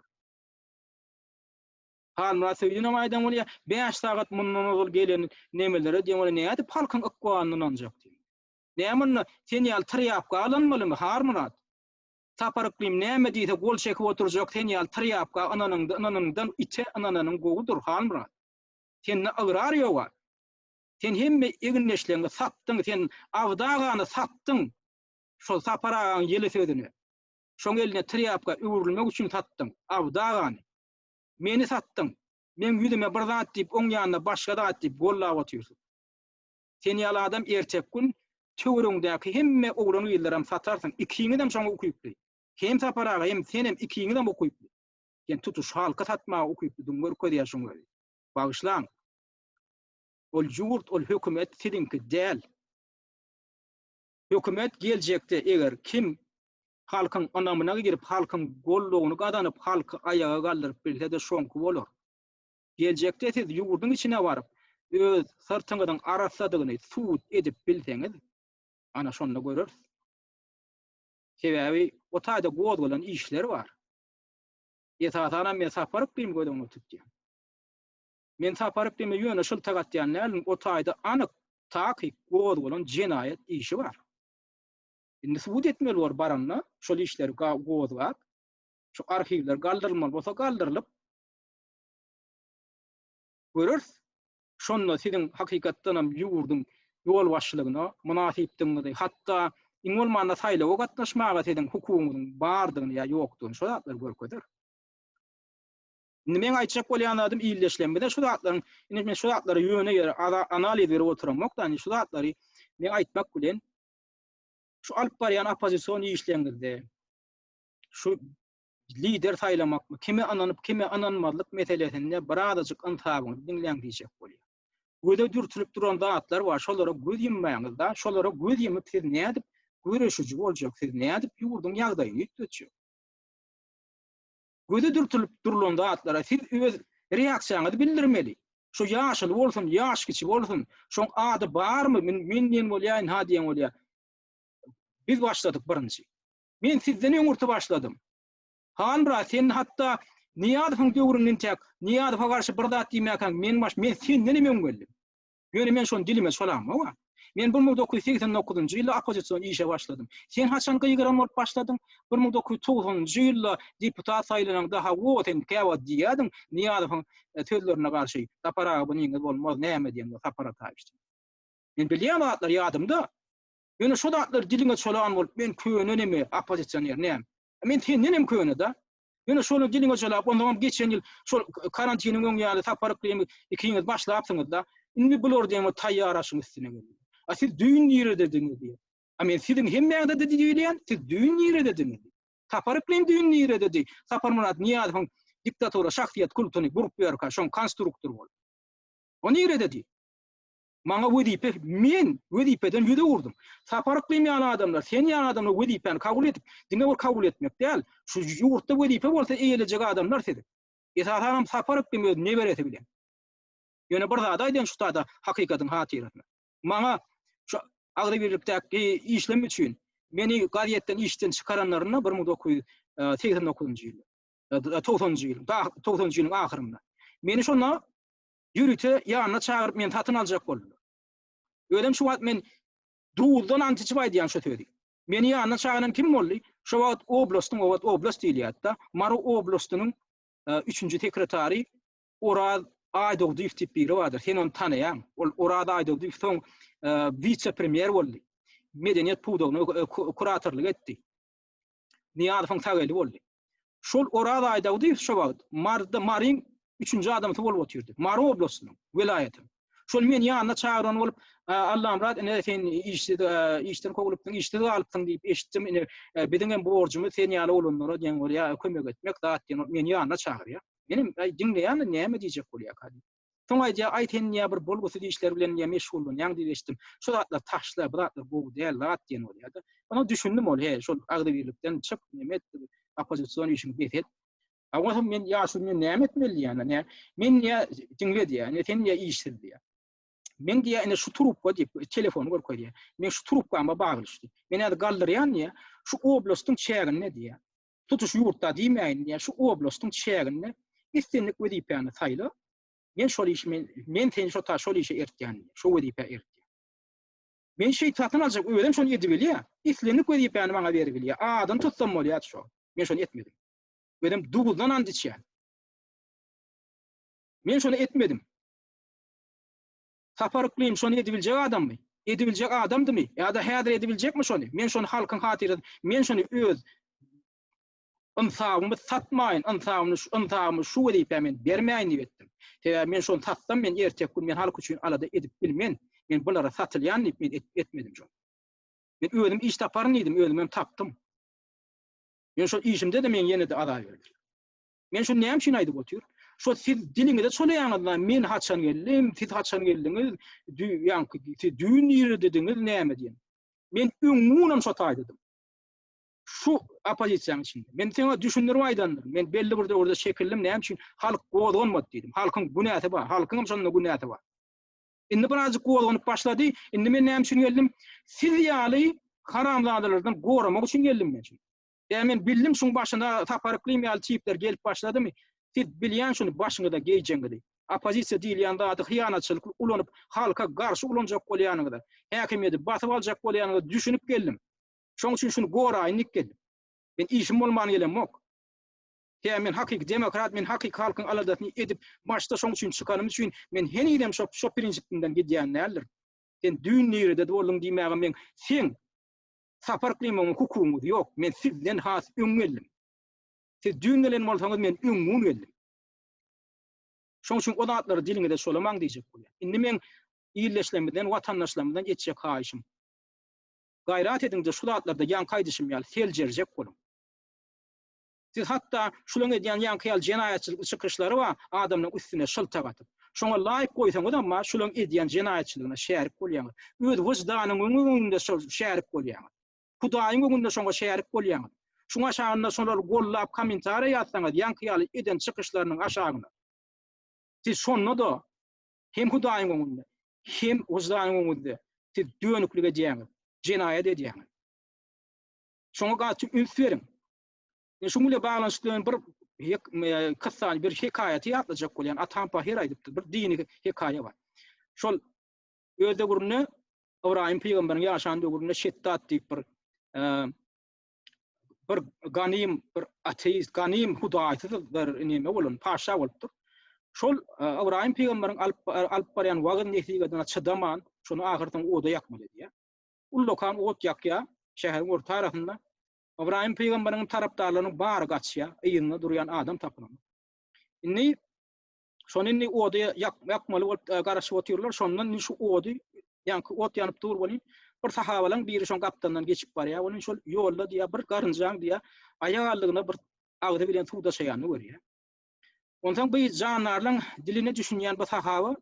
Hanra söýdüne maýdan bolýar, 5 sagat mundan ol gelen nemelere diýen näde palkyň ykwanyn anjak diýen. Näme sen ýaly tyryapga alanmalymy harmynat? Sapar Yklymow näme diýse gol çekip oturjak, sen ýaly tyryapga ananyňdan içe ananyň gogudur harmynat. Sen agrar ýoga. Sen hemme eginleşleňi satdyň, sen awdagany satdyň. Şol saparaň ýeli sözüni. Şoň eline tyryapga öwrülmek üçin satdyň, awdagany. Meni satdyň. Men ýüzüme bir zat diýip, oň ýanyna başga zat diýip gollap oturýarsyň. Sen ýaly adam ertek gün töwrüňdäki hemme oglan ýyllaram satarsyň. Ikiňi dem şoňa okuypdy. Hem saparaga hem sen hem ikiňi dem okuypdy. Sen tutuş halka satmagy okuypdy, duňmur köýär şoňa. Bagyşlaň. Ol jurt, ol hökümet sizinki däl. Hökümet geljekde eger kim halkyň anamyna girip halkyň gollugyny gadanyp halky ayaga galdyryp bilse de şoňky bolar. Geljekde siz ýurduň içine baryp öz sırtyňyzyň arasadygyny suwut edip bilseňiz, ana şonu görürsiz. Sebäbi o taýda goz bolan işler bar. Ýetadana men Sapar Yklymow gödüňi tutdym. Men Sapar Yklymow ýöne şol tagatýanlar o taýda anyk takyp goz bolan jenaýet işi bar. Indi subut etmeli var baranna, şol işleri goz bar. Şu arhivler galdyrylmaly bolsa galdyrylyp görürsiz. Şonda siziň hakykatdan hem ýurduň ýol başçylygyna, munasypdyňyzy, hatda iň bolmanda saýlawa gatnaşmaga siziň hukugyňyň bardygyny ýa ýokdugyny şu zatlar görkezdir. Indi men aýtjak bolýan adam iýleşlenmede şu zatlaryň, indi men şu zatlary ýöne ýere analiz berip oturamokdan, şu zatlary men aýtmak bilen şu alyp barýan oppozision işleňizde şu lider saýlamakmy, kime ananyp, kime ananmalyk meselesinde barada-da antabyň diňläň diýjek bolýar. Göde dürtülip duran zatlar bar, şolara göz ýummaýaňyz da, şolara göz ýumyp siz nädip göreşiji boljak, siz nädip ýurduň ýagdaýyny ýetdirjek. Göde dürtülip durulan zatlara siz öz reaksiýaňyzy bildirmeli. Şu ýaşyl bolsun, ýaş kiçi bolsun, şoň ady barmy? Men diýen bolýan, ha diýen bolýar. Biz başladık birinci. Men sizden öňürti başladym. Hanbra sen hatta niýadyň döwründen tek, niýadyga garşy bir zat diýmäkäň men senden emen geldim. Ýöne men şonu dilime solam wa. Men 1989-njy ýylda oppozision işe başladym. Sen haçan gyýgyran bolup başladyň? 1990-njy ýylda deputat saýlanan daha woten käwat diýädiň, niýadyň sözlerine garşy tapara bunyň bolmaz näme diýen tapara taýýdy. Men bilýän zatlar ýadymda. Ýöne şu zatlar diline çolagan bolup men köýüne neme oppozisioner näme? Men senden köýüne da. Ýöne şonu diline çolap ondan geçen ýyl şol karantinaň öň ýaly Sapar Yklymow ikiňiz başlapsyňyz da. Indi bular diýen taýýar aşyň üstüne geldi. Siz düýün ýerinde diňiz diýär. Men siziň hemmeňizde de diýilýän, siz düýün ýerinde diňiz. Sapar Yklymow düýün ýerinde diýär. Sapar Murat niýadyň diktatora şahsyýet kultuny gurup berkä şoň konstruktor bol. Onu ýere-de maňa wedipe men wedipeden ýüde urdum. Sapar Yklymow adamlar sen ýa adamlar wedipeni kabul edip diňe bol kabul etmek däl. Şu ýurtda wedipe bolsa eýeljek adamlar dedi. Esasanam Sapar Yklymow ne bereti bilen. Ýöne bir zat aýdan şu tada hakykatyň hatyratma. Maňa şu agdybirlikdäki işlem üçin meni gazetden işden çıkaranlaryna 1989-njy ýyl. 90-njy ýyl, 90-njy ýylyň ahyrynda. Meni şona yürüte ýanyna çagyryp men tatyn aljak boldy. Ödem şu wagt men duwuldan antiçi baýdyan şo tödi. Meni ýanyna çagyran kim boldy? Şo wagt oblast diýilýär-de. Maro oblastynyň 3-nji sekretary Orad Aýdogdyw tip biri bardyr. Sen onu tanaýan. Ol Orad Aýdogdyw soň vice-premier boldy. Medeniýet puwdugyny kuratorlyk etdi. Niýazy fan tagely boldy. Şol Orad Aýdogdyw şo wagt Maryň 3-nji adamty bolup oturdy. Maro oblastynyň welaýaty. Şol men ýanyna çagyran bolup Allah'ım rahat ne sen işten kogulypdyň, işde alypdyň diýip eşitdim. Bidiňem borjumy sen ýaly olanlara diýen bolýa kömek etmek zat diýen men ýanyna çagyrýar. Benim dinleýän näme diýjek bolýar kady. Soňa ýa aýten ýa bir bolgusy işler bilen ýa meşgul bolan ýa diýeşdim. Şu zatlar taşlar, biratlar bu däl zat diýen bolýar. Onu düşündim ol he, şol agdybirlikden çyk näme oppozision işini betet. Ama men ýa şu men näme etmeli ýa men ýa dinledi ýa sen ýa işdi ýa. Men diýä ene şu trupga diýip telefon gör koýdy. Men şu trupgama baglyşdy. Men ýa gallerýan ýa şu oblastyň çägine diýä. Tutuş ýurtda diýmeýin ýa şu oblastyň çägine istinlik wedipany saýla. Men şol iş men sen şu ta şol işe ertýän. Şu wedipe ertdi. Men şey tatyn aljak öýdem şonu edip bilýär. Istinlik wedipany maňa berip bilýär. Adam tutsam bolýar şo. Men şonu etmedim. Öýdem duguldan andyçýan. Men şonu etmedim. Sapar Yklymow şonu edibiljek adammy? Edibiljek adamdymy? Ýa-da häzir edibiljekmi şonu? Men şonu halkyň hatyryny, men şonu öz ynsabymy satmaýyn, ynsabymy şu wedipe men bermeýin diýip etdim. Men şonu tatsam men ertek gün men halk üçin alada edip bilmen. Men bulara satylýan diýip men etmedim şonu. Men özüm iş taparyn idim, özüm hem tapdym. Men şol işimde de men ýene de ada berdim. Men şonu näme üçin aýdyp otur? Şo siz diliňizde şolaýaňyzdan men haçan geldim, siz haçan geldiňiz, ýa-ni siz düýün ýeri dediňiz näme diýen. Men öňüňem şo taýdym. Şu oppozisiýan içinde. Men seňe düşündirip aýdandyr. Men belli bir orada şekillim näme üçin halk gowdanmat diýdim. Halkyň günäti bar, halkyň şonda günäti bar. Indi biraz gowdanyp başlady. Indi men näme üçin geldim? Siz ýaly haramzadalardan goramak üçin geldim men. Men bildim şoň başynda Sapar Yklymow çyplar gelip başladymy? Siz bilýän şunu başyňyzda geýjeňdi. Oppozisiýa diýilýän zat hyýanatçylyk ulanyp halka garşy ulanjak bolýanyňyzda, häkimiýeti basyp aljak bolýanyňyzda düşünüp geldim. Şoň üçin şunu goraýynyk geldim. Men işim bolmany gelemok. Men hakyky demokrat, men hakyky halkyň aladatyny edip başda şoň üçin çykanym üçin men hen idem şo prinsipden gidýän näler. Sen düýün ýerinde boldun diýmägem men sen Sapar Yklymowyň hukumy ýok. Men sizden has öňgeldim. Siz düýünden bolsaňyz men öňüň geldim. Şoň üçin o zatlary diliňizde şolamaň diýjek bolýar. Indi men ýylleşlemeden, watandaşlarymdan geçjek haýşym. Gayrat ediňde şu zatlarda ýan kaýdyşym ýaly seljerjek bolun. Siz hatda şulaň edýän ýan kaýal jenaýatçylyk çykyşlary bar, adamlaryň üstüne şyltak atyp. Şoňa laýyk goýsaňyz amma şulaň edýän jenaýatçylygyna şärik bolýaňyz. Öz wyjdanyň öňünde şärik bolýaňyz. Hudaýyň öňünde şoňa şärik bolýaňyz. Şuňa şaňynda şolar gollap kommentariýa ýatsaňyz ýan kaýal eden çykyşlarynyň aşagyna. Siz şonu da hem Hudaýyň öňünde, hem wyjdanyň öňünde siz dönüklik edýäňiz, jenaýat edýäňiz. Şoňa gaty üns beriň. Şuňla baglanşyk bir kyssan bir hekaýaty ýatlaýak bolýan atam pahir aýdypdy. Bir dini hekaýa bar. Şol özde gurny Ibrahim peýgamberiň ýaşandy gurny şetdat diýip bir ganym, bir ateist, ganym hudaýsy bir näme bolan, paşa bolupdyr. Şol Ibrahim peýgamberiň alyp barýan wagt netigelerine çydaman, şonu ahyrdan oda ýakmaly diýär. Ullokan ot ýakýa şäheriň orta tarapynda Ibrahim peýgamberiň tarapdarlarynyň bary gaçýa, ýygyna durýan adam tapylan. Indi şonu oda ýakmaly bolup garaşyp oturýarlar, şondan şu ody ýa-ni ot ýanyp dur bolýan. Bir sahabalaň biri şoň gapdandan geçip barýar, onuň şol ýolda diýär bir garynjaň diýär, aýagallygyna bir agdy bilen suwda şeýany görýär. Ondan bu canlarlaryň diline düşünýän bu tahawy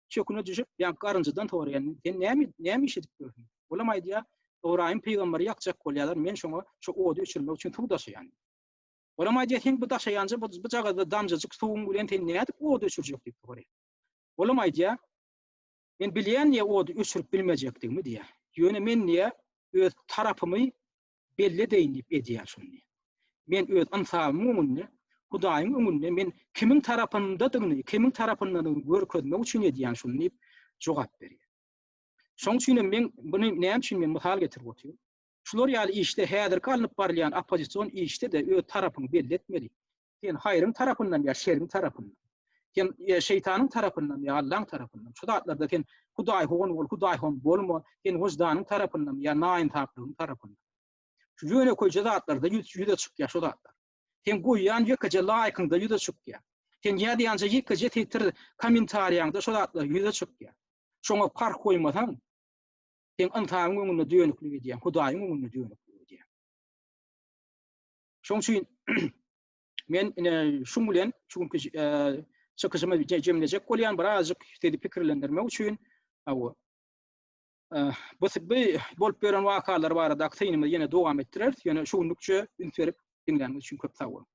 çöküne düşüp ýa garynjydan toraýan. Sen näme işitip görýän? Bolamaýdy ýa Ibrahim peýgamber ýakjak bolýarlar. Men şoňa şu ody üçürmek üçin tuw daşaýan. Bolamaýdy ýa sen bu daşaýanjy bu jagada damjyjyk suwuň bilen sen näde ody üçürjek diýip toraýan. Bolamaýdy ýa men bilýän ýa ody üçürüp bilmejekdigimi diýär. Ýöne men niýe öz tarapymy belli deýin diýip edýär şunu. Men öz ansabymyň Hudaýyň öňünde men kimiň tarapyndadygyny, kimiň tarapyndan görkezmek üçin edýän şunu diýip jogap berýär. Şoň üçin men buny näme üçin men misal getirip otyrym? Şular ýaly işte häzir kalyp barlayan oppozision işte de öz tarapyny belli etmeli. Sen haýryň tarapyndan ýa şerriň tarapyndan. Sen şeytanyň tarapyndan ýa Allahyň tarapyndan. Şu zatlarda sen Hudaý hoň bol, Hudaý hoň bolma, sen wujdanyň tarapyndan ýa naýyn taplygyň tarapyndan. Şu ýöne koýjy zatlarda ýüze çykýar şu zatlar. Sen goýýan ýekje laýykynda ýüze çykýar. Sen ýa-diýänçe ýekje tetir kommentariýaňda şu zatlar ýüze çykýar. Şoňa fark koýmasaň sen antagyň öňünde döýeneklik edýän, Hudaýyň öňünde döýeneklik edýän. Şoň üçin men şu bilen çünki çykyşyma jemlejek bolýan birazjyk dedi pikirlendirmek üçin bu bolup beren wakalar barada aktiwistleriň ýene dowam etdirer. Ýöne şuňlukça ünferip dinleýän üçin köp sag bolun.